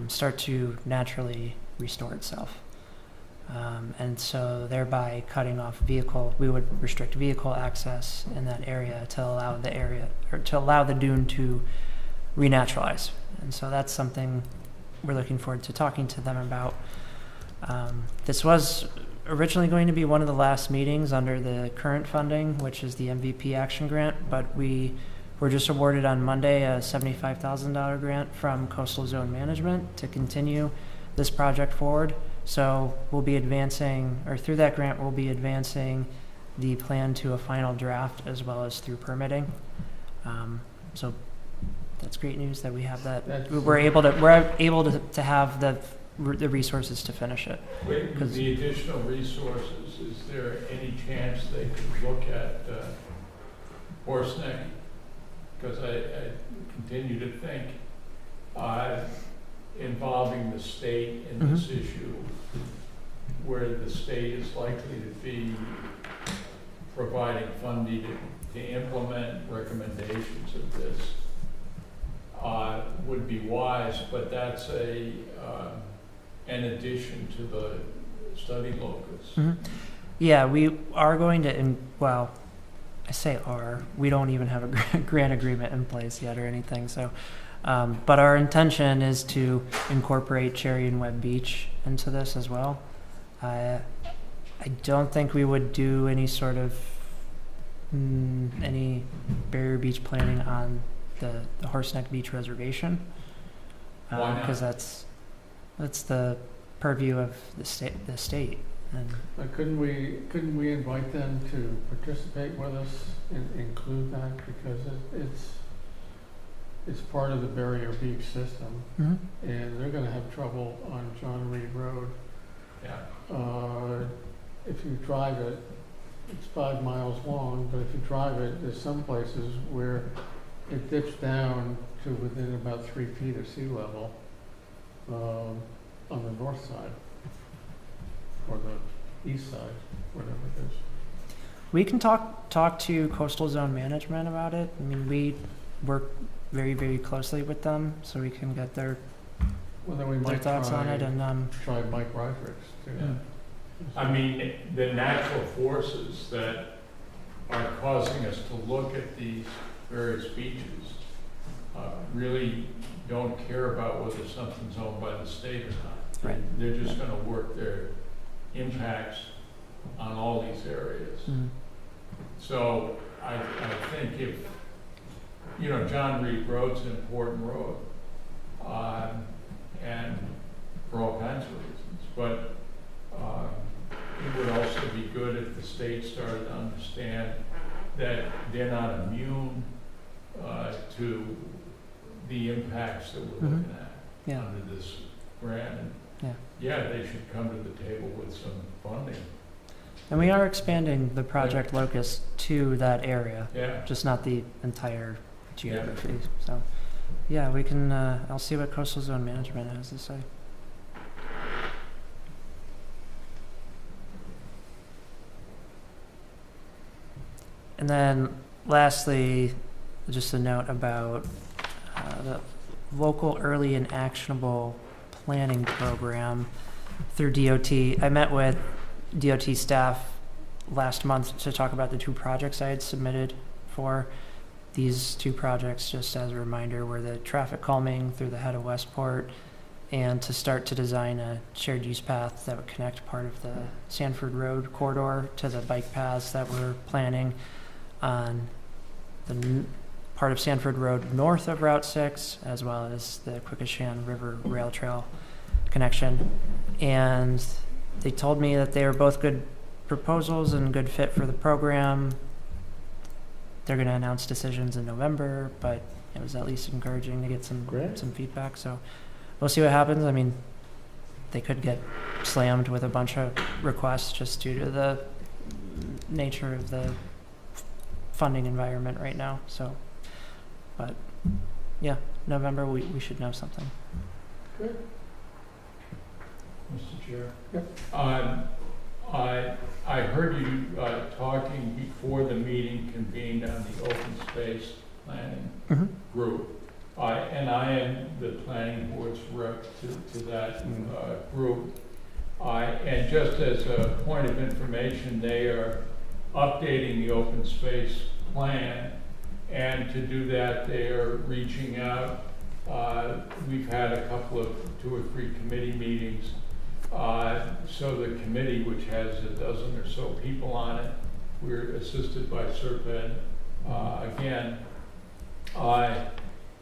start to naturally restore itself. And so thereby cutting off we would restrict vehicle access in that area to allow the dune to renaturalize. And so that's something we're looking forward to talking to them about. This was originally going to be one of the last meetings under the current funding, which is the MVP Action Grant, but we were just awarded on Monday a $75,000 grant from Coastal Zone Management to continue this project forward. So we'll be advancing, or through that grant, we'll be advancing the plan to a final draft as well as through permitting. So that's great news that we have that. We're able to have the resources to finish it. With the additional resources, is there any chance they could look at Horseneck? Because I continue to think involving the state in this issue, where the state is likely to be providing funding to implement recommendations of this, would be wise, but that's an addition to the study locus. Yeah, we are going to, I say we don't even have a grant agreement in place yet or anything, so, but our intention is to incorporate Cherry and Webb Beach into this as well. I don't think we would do any sort of, any barrier beach planning on the Horseneck Beach Reservation. Why not? Because that's the purview of the state. And Couldn't we invite them to participate with us and include that, because it's part of the Barrier Beach system, and they're going to have trouble on John Reed Road. Yeah. If you drive it, it's 5 miles long, but if you drive it, there's some places where it dips down to within about 3 feet of sea level on the north side, or the east side, whatever it is. we can talk to Coastal Zone Management about it. I mean, we work very, very closely with them, so we can get their thoughts on it. And try Mike Rydrich too. Yeah. I mean, the natural forces that are causing us to look at these various beaches really don't care about whether something's owned by the state or not. Right. They're just going to work their impacts on all these areas. mm-hmm. So I think if, John Reed Road's an important road, and for all kinds of reasons, but it would also be good if the state started to understand that they're not immune to the impacts that we're Mhm. looking at Yeah. under this grant. And Yeah. yeah, they should come to the table with some funding. And we are expanding the Project Locust to that area, Yeah. just not the entire geography. So, yeah, we can, I'll see what Coastal Zone Management has to say. And then lastly, just a note about the local early and actionable planning program through DOT. I met with DOT staff last month to talk about the two projects I had submitted for. These two projects, just as a reminder, were the traffic calming through the head of Westport and to start to design a shared use path that would connect part of the Sanford Road corridor to the bike paths that we're planning on the part of Sanford Road north of Route 6, as well as the Quequechan River Rail Trail connection. And they told me that they were both good proposals and good fit for the program. They're going to announce decisions in November, but it was at least encouraging to get some feedback. So we'll see what happens. I mean, they could get slammed with a bunch of requests just due to the nature of the funding environment right now. So, but yeah, November we should know something. Good. Mr. Chair? Yep. I heard you talking before the meeting convened on the open space planning Mm-hmm. group. And I am the planning board's rep to that group. And just as a point of information, they are updating the open space plan. And to do that, they are reaching out. We've had a couple of 2 or 3 committee meetings. So the committee, which has a dozen or so people on it, we're assisted by Serpent again.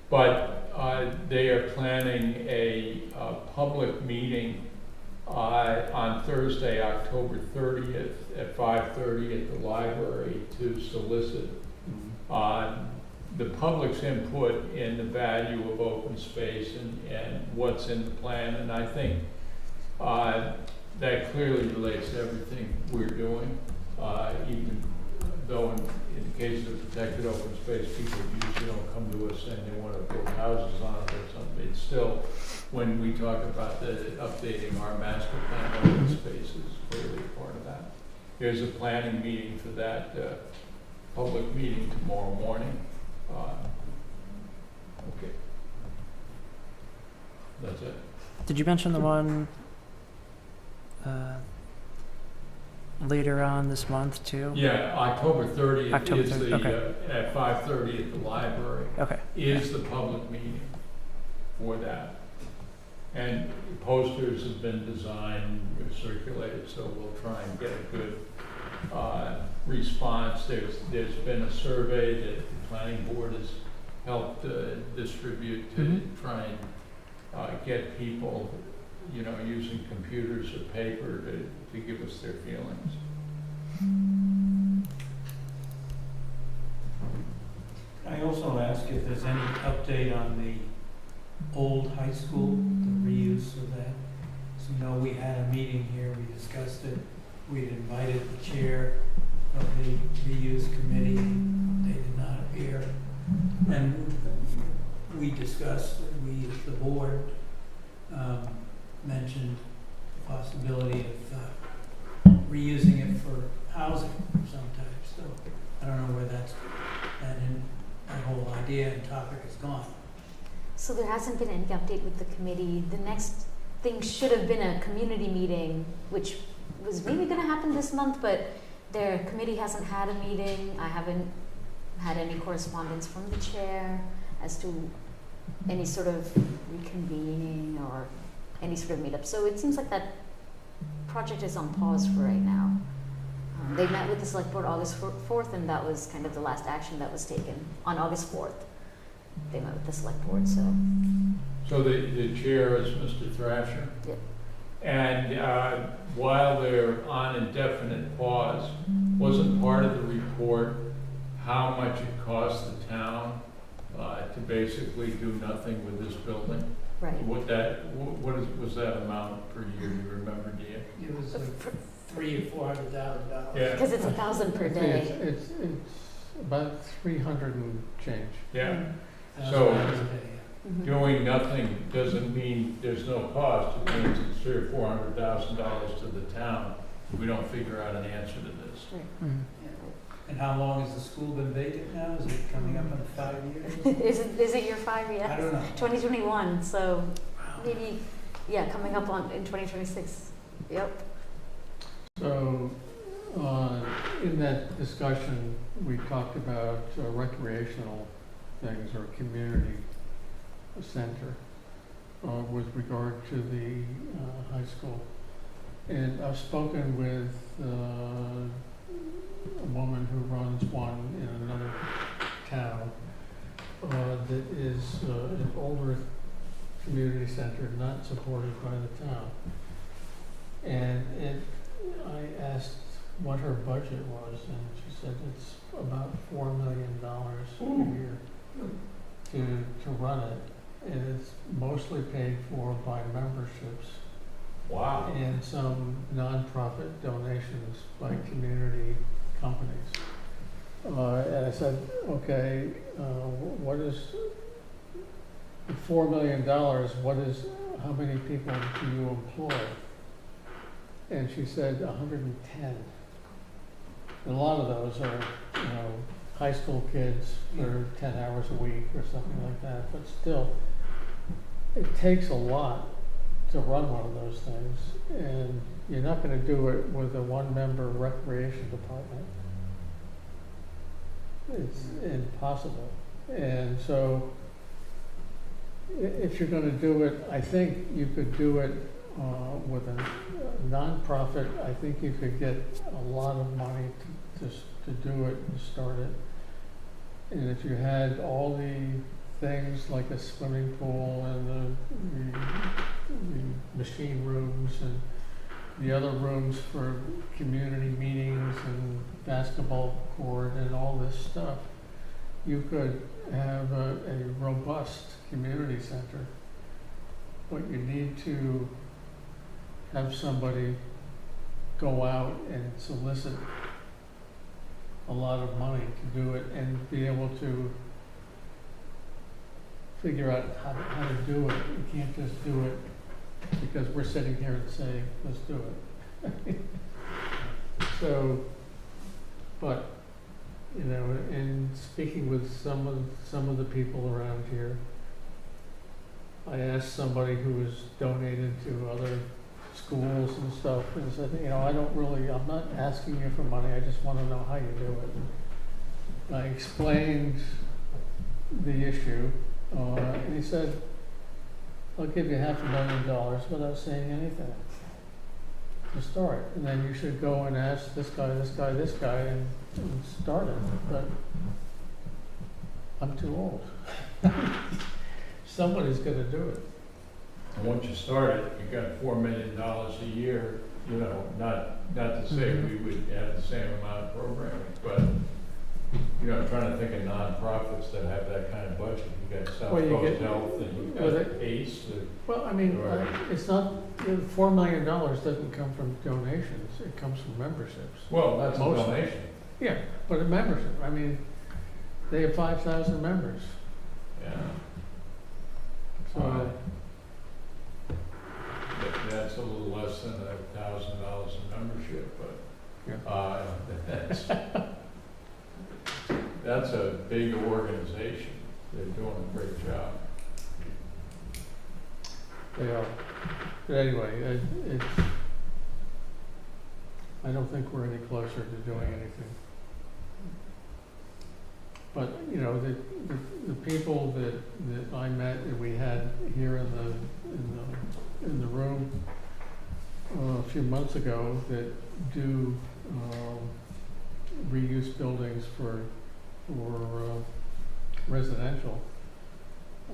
But they are planning a public meeting on Thursday, October 30th at 5:30 at the library to solicit the public's input in the value of open space and what's in the plan. And I think that clearly relates to everything we're doing, even though in the case of protected open space, people usually don't come to us saying they want to build houses on it or something. It's still, when we talk about updating our master plan open space is clearly part of that. There's a planning meeting for that public meeting tomorrow morning. Okay. That's it. Did you mention the one later on this month too? Yeah, October 30th October is 30th, okay. at 5:30 at the library. Okay. Is the public meeting for that. And posters have been designed, circulated, so we'll try and get a good response. There's been a survey that the planning board has helped distribute to try and get people, using computers or paper to give us their feelings. I also ask if there's any update on the old high school, the reuse of that. So, we had a meeting here, we discussed it. We'd invited the chair of the reuse committee. They did not appear. And we discussed, we as the board mentioned the possibility of reusing it for housing sometimes. So I don't know where that whole idea and topic is gone. So there hasn't been any update with the committee. The next thing should have been a community meeting, which was maybe going to happen this month, but their committee hasn't had a meeting. I haven't had any correspondence from the chair as to any sort of reconvening or any sort of meetup. So it seems like that project is on pause for right now. They met with the select board August 4th, and that was kind of the last action that was taken on August 4th. They met with the select board, so. So the chair is Mr. Thrasher? Yep. And while they're on indefinite pause, wasn't part of the report how much it costs the town to basically do nothing with this building? Right. Was that amount per year, you remember, Dean? It was like $300,000 or $400,000. Yeah. Because it's 1,000 per I think day. It's about 300 and change. Yeah, $1,000 So- a day. Mhm. doing nothing doesn't mean there's no cost, it means it's $300,000 or $400,000 to the town. We don't figure out an answer to this. Mhm. And how long has the school been vacant now? Is it coming up on 5 years? Is it year 5 yet? I don't know. 2021, so maybe, yeah, coming up on in 2026. Yep. So, in that discussion, we talked about recreational things or community center with regard to the high school. And I've spoken with a woman who runs one in another town that is an older community center, not supported by the town. And I asked what her budget was, and she said it's about $4 million a year to run it. And it's mostly paid for by memberships Wow. and some nonprofit donations by community companies. And I said, okay, what is $4 million? How many people do you employ? And she said 110. And a lot of those are, high school kids for 10 hours a week or something like that. But still, it takes a lot to run one of those things, and you're not going to do it with a one-member recreation department. It's impossible. And so, if you're going to do it, I think you could do it with a nonprofit. I think you could get a lot of money to do it and start it. And if you had all the things like a swimming pool and the machine rooms and the other rooms for community meetings and basketball court and all this stuff, you could have a robust community center. But you need to have somebody go out and solicit a lot of money to do it and be able to figure out how to do it. You can't just do it because we're sitting here and saying, let's do it. So, but, in speaking with some of the people around here, I asked somebody who has donated to other schools and stuff, and said, I'm not asking you for money, I just want to know how you do it. And I explained the issue, and he said, I'll give you $500,000 without saying anything to start. And then you should go and ask this guy, and start it. But I'm too old. Somebody's going to do it. And once you start it, you got $4 million a year, not to say we would have the same amount of programming, but, I'm trying to think of nonprofits that have that kind of budget. You got South Well, you Coast get- Health and you've well, got ACE. Well, I mean, Right. it's not, $4 million doesn't come from donations, it comes from memberships. Well, that's a Mostly. donation. Yeah, but a membership, I mean, they have 5,000 members, Yeah. so, That's a little less than $1,000 in membership, but that's a big organization. They're doing a great job. they are. But anyway, I don't think we're any closer to doing anything. But, the people that I met and we had here in the room a few months ago that do reuse buildings for residential.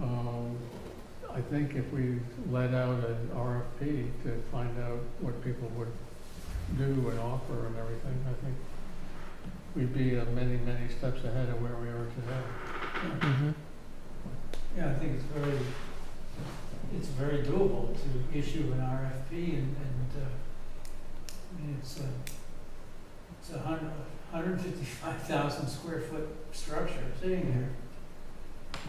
I think if we let out an RFP to find out what people would do and offer and everything, I think we'd be many, many steps ahead of where we are today. Mhm. issue an RFP and I mean, it's a 155,000 square foot structure sitting there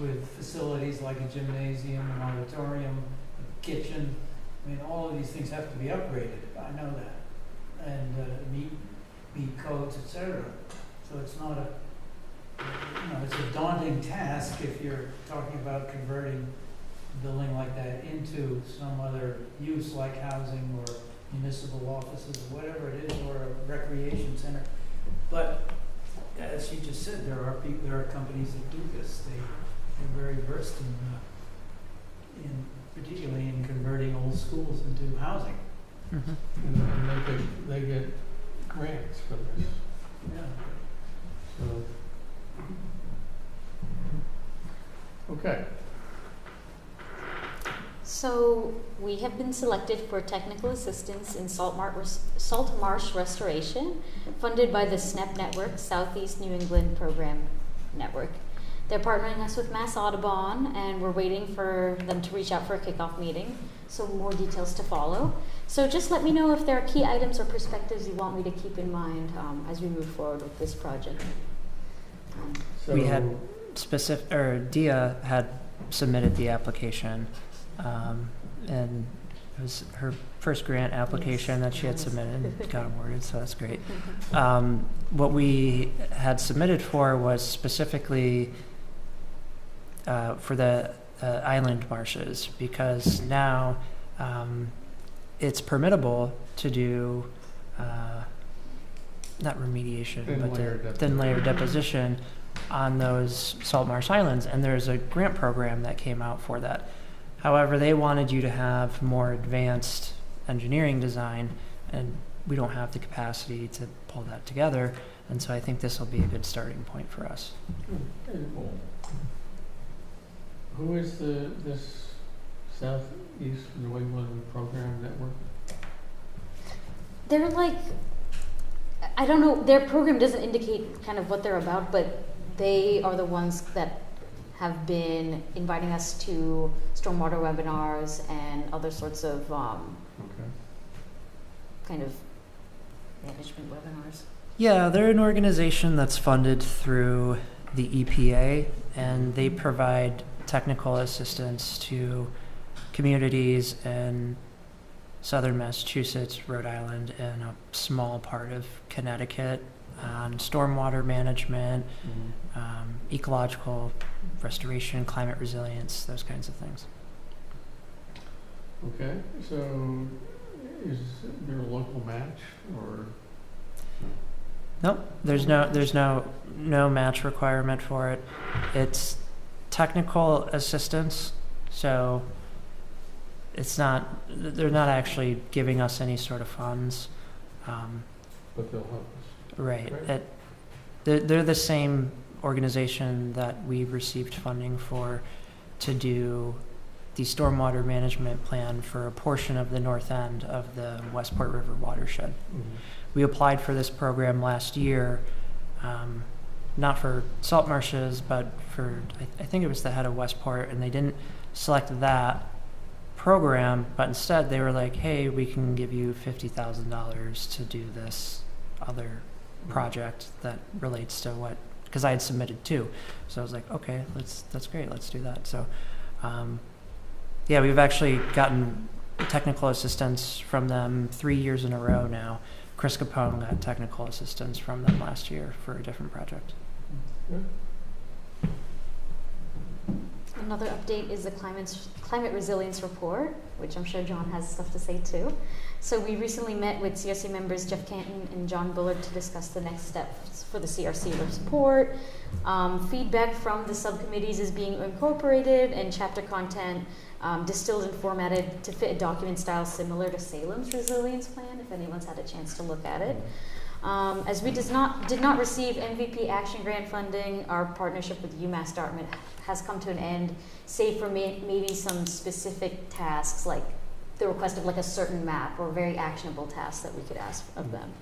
with facilities like a gymnasium, an auditorium, a kitchen. I mean, all of these things have to be upgraded, I know that, and meet codes, etc. So it's not it's a daunting task if you're talking about converting a building like that into some other use like housing or municipal offices or whatever it is, or a recreation center. But as you just said, there are companies that do this. They're very versed in particularly in converting old schools into housing. And they get grants for this. Yeah. So, okay. So we have been selected for technical assistance in salt marsh restoration, funded by the SNEP Network, Southeast New England Program Network. They're partnering us with Mass Audubon, and we're waiting for them to reach out for a kickoff meeting. So more details to follow. So just let me know if there are key items or perspectives you want me to keep in mind as we move forward with this project. So We had Dia had submitted the application, and it was her first grant application that she had submitted and got awarded, so that's great. What we had submitted for was specifically for the island marshes, because now it's permittable to do not remediation, but thin layer deposition on those salt marsh islands, and there's a grant program that came out for that. However, they wanted you to have more advanced engineering design, and we don't have the capacity to pull that together, and so I think this will be a good starting point for us. Who is this Southeast New England Program Network? They're like, I don't know, their program doesn't indicate kind of what they're about, but they are the ones that have been inviting us to stormwater webinars and other sorts of kind of management webinars. Yeah, they're an organization that's funded through the EPA, and they provide technical assistance to communities in southern Massachusetts, Rhode Island, and a small part of Connecticut on stormwater management, ecological restoration, climate resilience, those kinds of things. Okay, so is there a local match or? Nope, there's no match requirement for it. It's technical assistance, so it's not, they're not actually giving us any sort of funds. But they'll help us. Right. Right. They're the same organization that we received funding for to do the stormwater management plan for a portion of the north end of the Westport River watershed. We applied for this program last year, not for salt marshes, but for, I think it was the head of Westport, and they didn't select that program, but instead they were like, hey, we can give you $50,000 to do this other project that relates to what, because I had submitted two. So I was like, okay, that's great, let's do that. So yeah, we've actually gotten technical assistance from them 3 years in a row now. Chris Capone got technical assistance from them last year for a different project. Another update is the climate resilience report, which I'm sure John has stuff to say too. So we recently met with CRC members Jeff Canton and John Bullard to discuss the next steps for the CRC report. Feedback from the subcommittees is being incorporated, and chapter content distilled and formatted to fit a document style similar to Salem's resilience plan, if anyone's had a chance to look at it. As we did not receive MVP Action Grant funding, our partnership with UMass Dartmouth has come to an end, save for maybe some specific tasks, like the request of like a certain map or very actionable tasks that we could ask of them.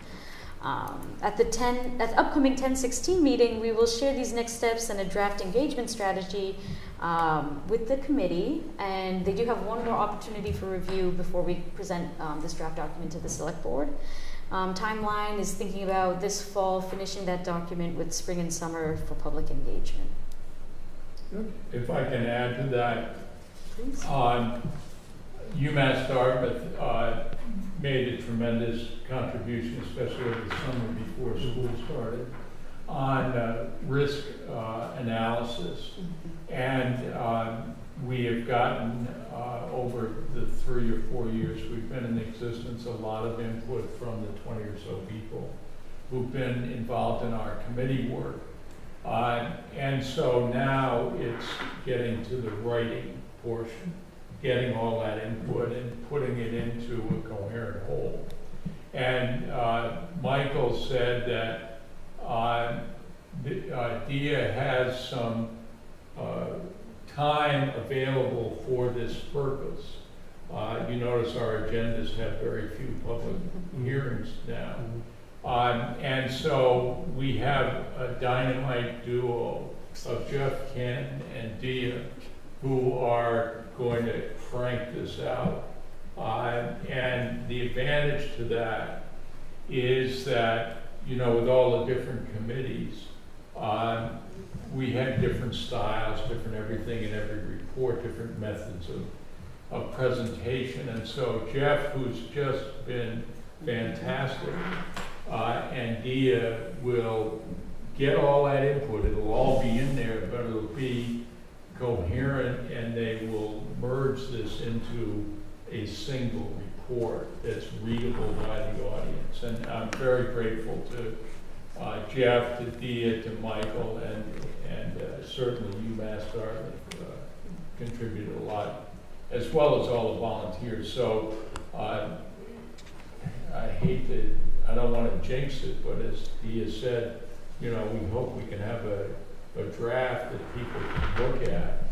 At the upcoming 10/16 meeting, we will share these next steps and a draft engagement strategy with the committee, and they do have one more opportunity for review before we present this draft document to the select board. Timeline is thinking about this fall finishing that document with spring and summer for public engagement. If I can add to that, Please. UMass Dartmouth made a tremendous contribution, especially over the summer before school started, on risk analysis. And we have gotten, over the 3 or 4 years we've been in existence, a lot of input from the 20 or so people who've been involved in our committee work. And so now it's getting to the writing portion, getting all that input and putting it into a coherent whole. And Michael said that DIA has some time available for this purpose. You notice our agendas have very few public hearings now. And so we have a dynamite duo of Jeff Kent and Dia who are going to crank this out. And the advantage to that is that, you know, with all the different committees, we have different styles, different everything in every report, different methods of presentation. And so Jeff, who's just been fantastic, and Dia will get all that input. It'll all be in there, but it'll be coherent, and they will merge this into a single report that's readable by the audience. And I'm very grateful to Jeff, to Dia, to Michael, and certainly UMass Dartmouth contributed a lot, as well as all the volunteers. So I don't want to jinx it, but as Dia said, you know, we hope we can have a draft that people can look at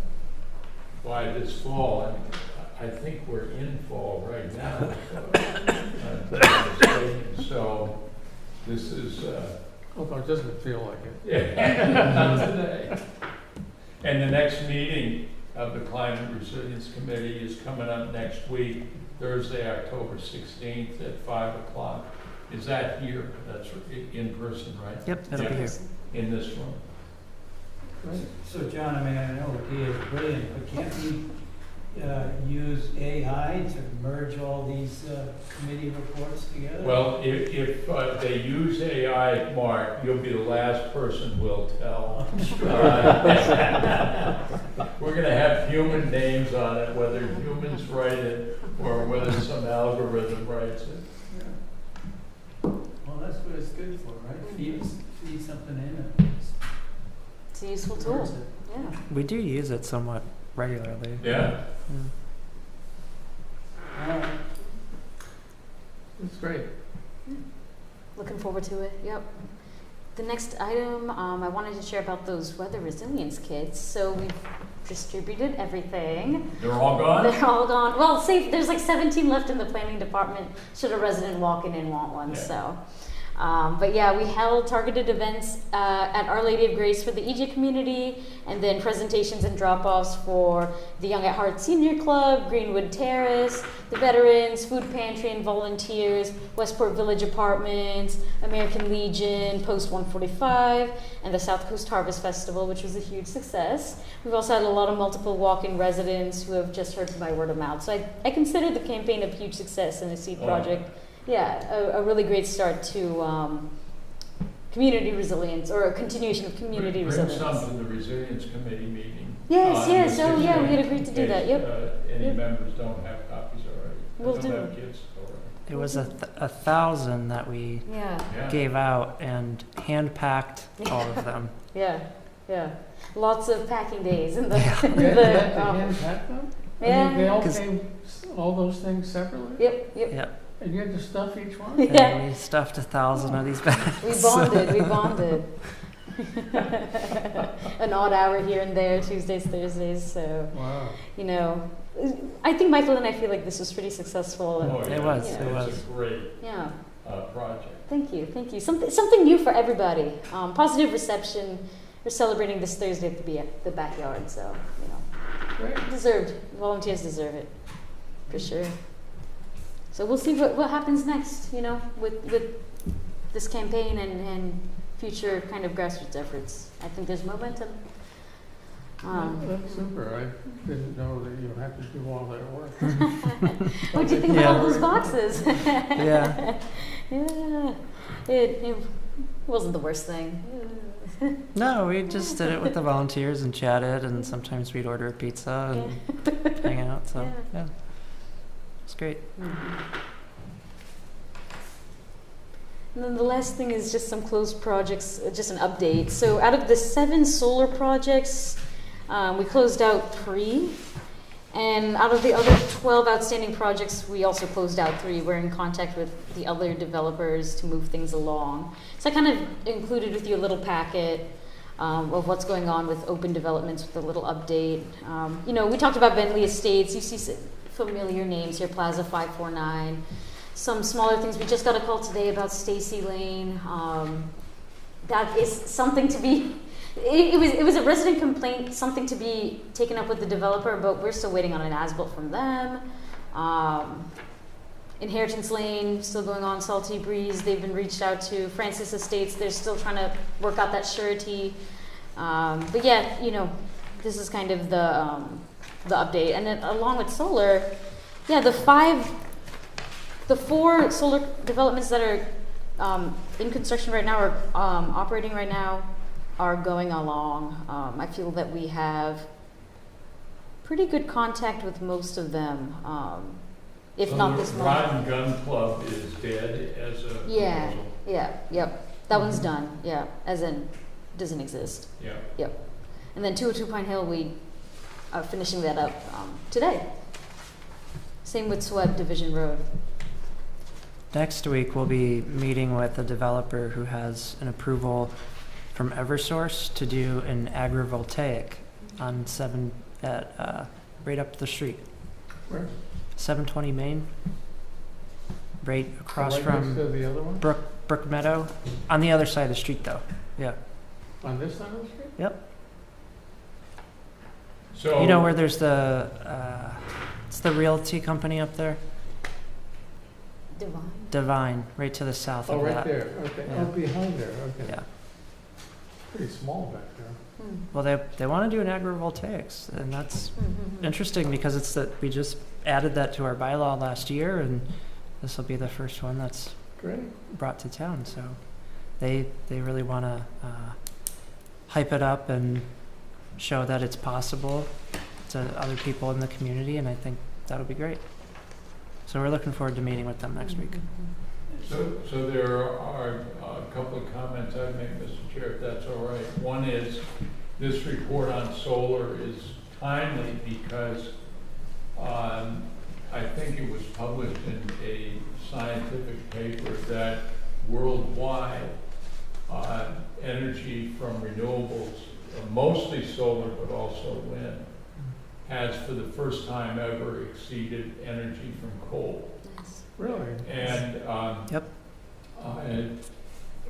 by this fall. And I think we're in fall right now. So this is... Although it doesn't feel like it. Yeah, not today. And the next meeting of the Climate Resilience Committee is coming up next week, Thursday, October 16th at 5 o'clock. Is that here? That's in person, right? Yep, it'll be here. In this room. Right. So John, I mean, I know Dia is brilliant, but can't we use AI to merge all these committee reports together? Well, if they use AI, Mark, you'll be the last person we'll tell. We're going to have human names on it, whether humans write it or whether some algorithm writes it. Well, that's what it's good for, right? Feed something in and It's a useful merge tool. it. Yeah. We do use it somewhat regularly. Yeah. It's great. Looking forward to it. Yep. The next item I wanted to share about those weather resilience kits. So we've distributed everything. They're all gone? They're all gone. Well, say there's like 17 left in the planning department. Should a resident walk in and want one? Yeah. So. But yeah, we held targeted events at Our Lady of Grace for the EJ community, and then presentations and drop-offs for the Young at Heart Senior Club, Greenwood Terrace, the Veterans, Food Pantry and Volunteers, Westport Village Apartments, American Legion, Post 145, and the South Coast Harvest Festival, which was a huge success. We've also had a lot of multiple walk-in residents who have just heard by word of mouth. So I consider the campaign a huge success and a seed project. Yeah, a really great start to community resilience, or a continuation of community resilience. Bring some to the Resilience Committee meeting. Yes, yes. the Oh, yeah, we 16th, had agreed to do in that. case, Yep. Any Yep. members don't have copies already. Will Don't do. have kids already. It was 1,000 that we Yeah, Yeah. gave out and hand-packed all of them. yeah, yeah. Lots of packing days in the. Yeah. in They the had to office. hand pack them? I Yeah. mean, they all 'Cause- came, all those things separately? Yep, yep. Yep. And you had to stuff each one? Yeah. And we stuffed 1,000 of these bags. We bonded. We bonded. An odd hour here and there, Tuesdays, Thursdays. So Wow. you know, I think Michael and I feel like this was pretty successful. And, Oh, yeah. It was, Yeah. it It's was. a great yeah. project. Thank you, thank you. Something new for everybody. Positive reception. We're celebrating this Thursday at the backyard, so, you know, Great. deserved. Volunteers deserve it, for sure. So we'll see what happens next, you know, with this campaign and future kind of grassroots efforts. I think there's momentum. That's super. I didn't know that you had to do all that work. What do you think about all those boxes? Yeah. Yeah. It wasn't the worst thing. No, we just did it with the volunteers and chatted, and sometimes we'd order a pizza and hang out. So yeah, it's great. And then the last thing is just some closed projects, just an update. So out of the 7 solar projects, we closed out 3. And out of the other 12 outstanding projects, we also closed out 3. We're in contact with the other developers to move things along. So I kind of included with you a little packet of what's going on with open developments with a little update. You know, we talked about Bentley Estates. You see familiar names here, Plaza 549. Some smaller things. We just got a call today about Stacy Lane. That is something to be... It was a resident complaint, something to be taken up with the developer, but we're still waiting on an as-built from them. Inheritance Lane, still going on. Salty Breeze, they've been reached out to. Francis Estates, they're still trying to work out that surety. But yeah, you know, this is kind of the update. And then along with solar, yeah, the 4 solar developments that are in construction right now or operating right now are going along. I feel that we have pretty good contact with most of them, if So not the this Rod morning. and Gun Club is dead as a proposal? Yep. That one's done, yeah, as in, doesn't exist. Yeah. Yep. And then 202 Pine Hill, we are finishing that up today. Same with Sweb Division Road. Next week, we'll be meeting with a developer who has an approval from Eversource to do an agrivoltaic on right up the street. Where? 720 Main, right across Right next from to the other one? Brook Meadow, on the other side of the street, though. Yeah. On this side of the street? Yep. So You know where there's the it's the realty company up there, Divine. Divine, right to the south Oh, of right that. there. Okay. Yeah. Oh, behind there. Okay. Yeah. Pretty small back there. Well, they want to do an agrivoltaics, and that's Mm-hmm. interesting because it's that we just added that to our bylaw last year, and this will be the first one that's Great. brought to town. So they really want to hype it up and show that it's possible to other people in the community, and I think that'll be great. So we're looking forward to meeting with them next week. So there are a couple of comments I'd make, Mr. Chair, if that's all right. One is, this report on solar is timely because I think it was published in a scientific paper that worldwide energy from renewables, mostly solar but also wind, has for the first time ever exceeded energy from coal. Nice. Really? And Yep.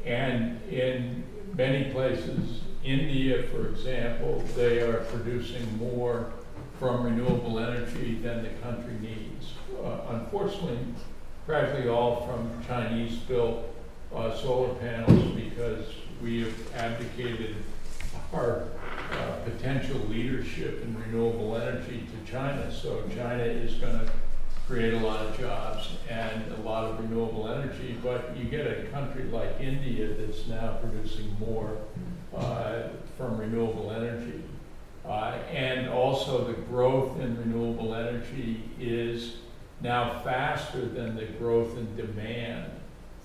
and in many places, India, for example, they are producing more from renewable energy than the country needs. Unfortunately, practically all from Chinese-built solar panels, because we have abdicated our potential leadership in renewable energy to China. So China is going to create a lot of jobs and a lot of renewable energy, but you get a country like India that's now producing more from renewable energy. And also the growth in renewable energy is now faster than the growth in demand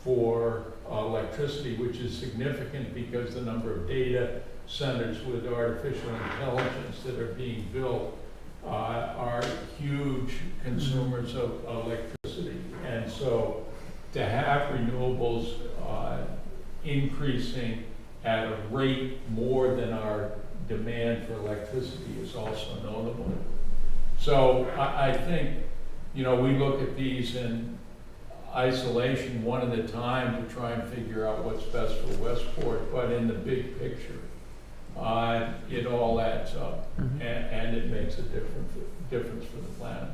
for electricity, which is significant because the number of data centers with artificial intelligence that are being built are huge consumers of electricity. And so to have renewables increasing at a rate more than our demand for electricity is also notable. So I think, you know, we look at these and isolation one at a time to try and figure out what's best for Westport, but in the big picture, it all adds up, Mhm. and it makes a difference for the planet.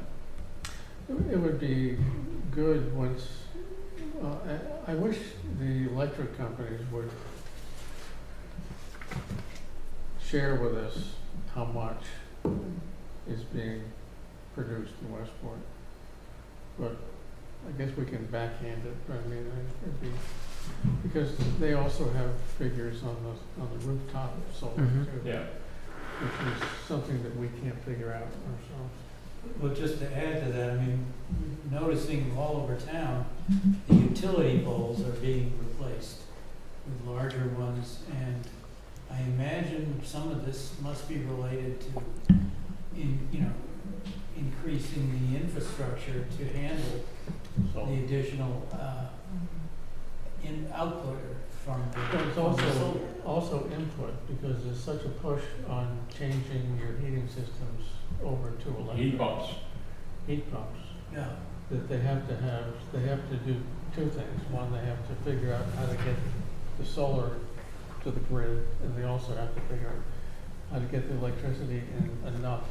It would be good once, I wish the electric companies would share with us how much is being produced in Westport. But I guess we can backhand it, but I mean, it'd be, because they also have figures on the rooftop solar Mhm. too. Yeah. Which is something that we can't figure out ourselves. Well, just to add to that, I mean, noticing all over town, the utility poles are being replaced with larger ones, and I imagine some of this must be related to, increasing the infrastructure to handle So, the additional, output from the. but it's from the solar. also input, because there's such a push on changing your heating systems over to electric. Heat pumps. Heat pumps. Yeah. That they have to do two things. One, they have to figure out how to get the solar to the grid, and they also have to figure out how to get the electricity in enough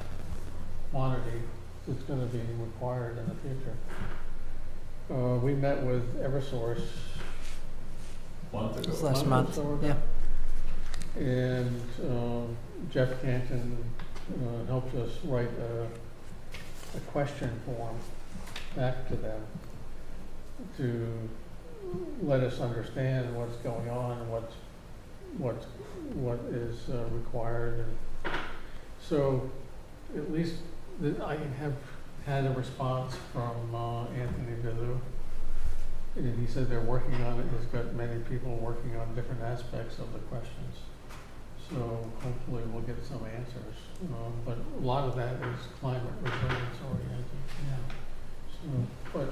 quantity that's gonna be required in the future. We met with Eversource Month It was ago. last month or month, so yeah. ago. And Jeff Canton helped us write a question form back to them to let us understand what's going on and what is required. And so at least I have had a response from Anthony Bilu. And he said they're working on it. He's got many people working on different aspects of the questions. So hopefully we'll get some answers. But a lot of that is climate resilience oriented. Yeah. So, but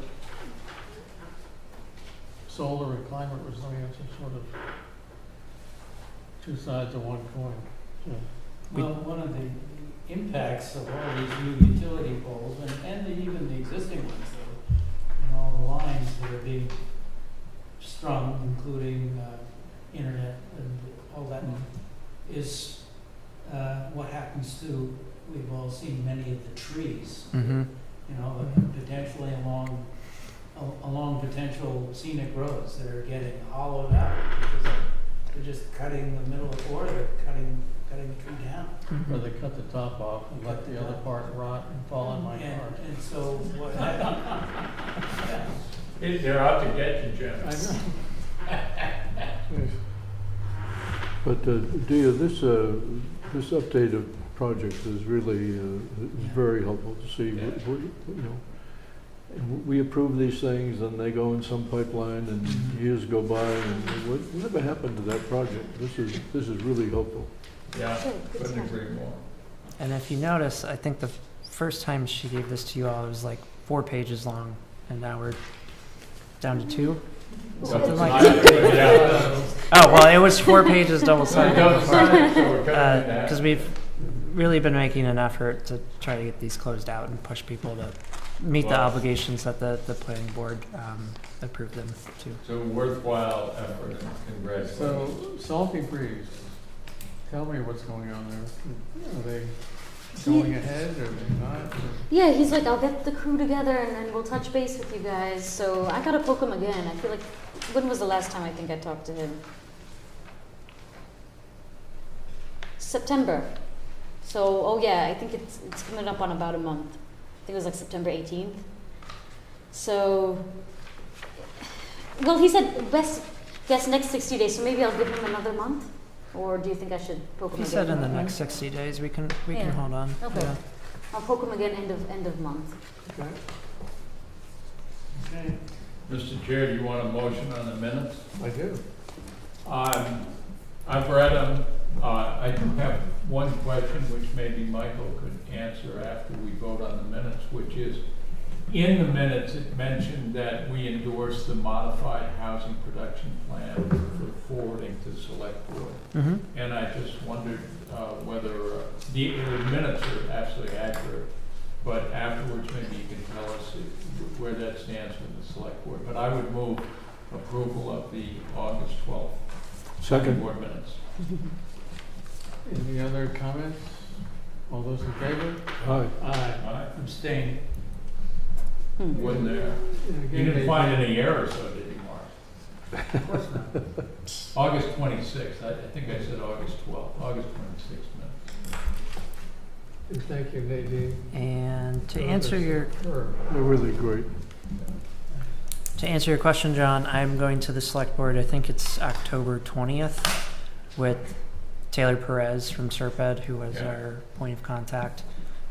solar and climate resilience are sort of two sides of one coin. So, Well, one of the impacts of all these new utility poles, and even the existing ones, though, and all the lines that are being strung, including internet and all that, is what happens to, we've all seen many of the trees, Mm-hmm. potentially along potential scenic roads that are getting hollowed out because they're just cutting the middle or they're cutting the tree down. or they cut the top off and let the other part rot and fall in my car. And so what happens? They're out to get you, Jim. I know. But Dia, this update of projects is really is very helpful to see. Yeah. And we approve these things, and they go in some pipeline, and years go by, and whatever happened to that project? This is really helpful. Yeah, Good, good couldn't stuff. agree more. And if you notice, I think the first time she gave this to you all, it was like 4 pages long, and now we're down to 2. Something like that. Yeah. Oh, well, it was 4 pages double So sided. we're cutting that. Because we've really been making an effort to try to get these closed out and push people to meet the Well- obligations that the planning board approved them to. It's a worthwhile effort, and congratulations. So Salty Breeze, tell me what's going on there. Are they going ahead or are they not? Yeah, he's like, I'll get the crew together and then we'll touch base with you guys. So I gotta poke him again. I feel like, when was the last time I think I talked to him? September. So, oh yeah, I think it's coming up on about a month. I think it was like September 18th. So, well, he said best guess next 60 days. So maybe I'll give him another month. Or do you think I should poke him He again? said in the next 60 days we can Yeah. hold on. Okay. Yeah. I'll poke him again end of month. Okay. Okay. Mr. Chair, do you want a motion on the minutes? I do. I've read them. I do have one question which maybe Michael could answer after we vote on the minutes, which is, in the minutes, it mentioned that we endorsed the modified housing production plan for forwarding to select board. Mm-hmm. And I just wondered whether the minutes are absolutely accurate. but afterwards, maybe you can tell us where that stands with the select board. But I would move approval of the August 12th Second. board minutes. Any other comments? All those in favor? Aye. Aye. Aye. Abstain. Wasn't there? And again, You didn't they- find any errors, though, did you, Mark? Of course not. August 26th, I think I said August 12th, August 26th minutes. Thank you, Nadine. And to answer your Sure. They're really great. question, John, I'm going to the select board. I think it's October 20th with Taylor Perez from Serped, who was Yeah. our point of contact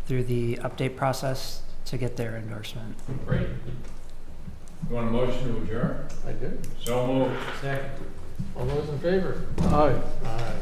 through the update process to get their endorsement. Great. You want a motion to adjourn? I did. So moved. Second. All those in favor? Aye. Aye.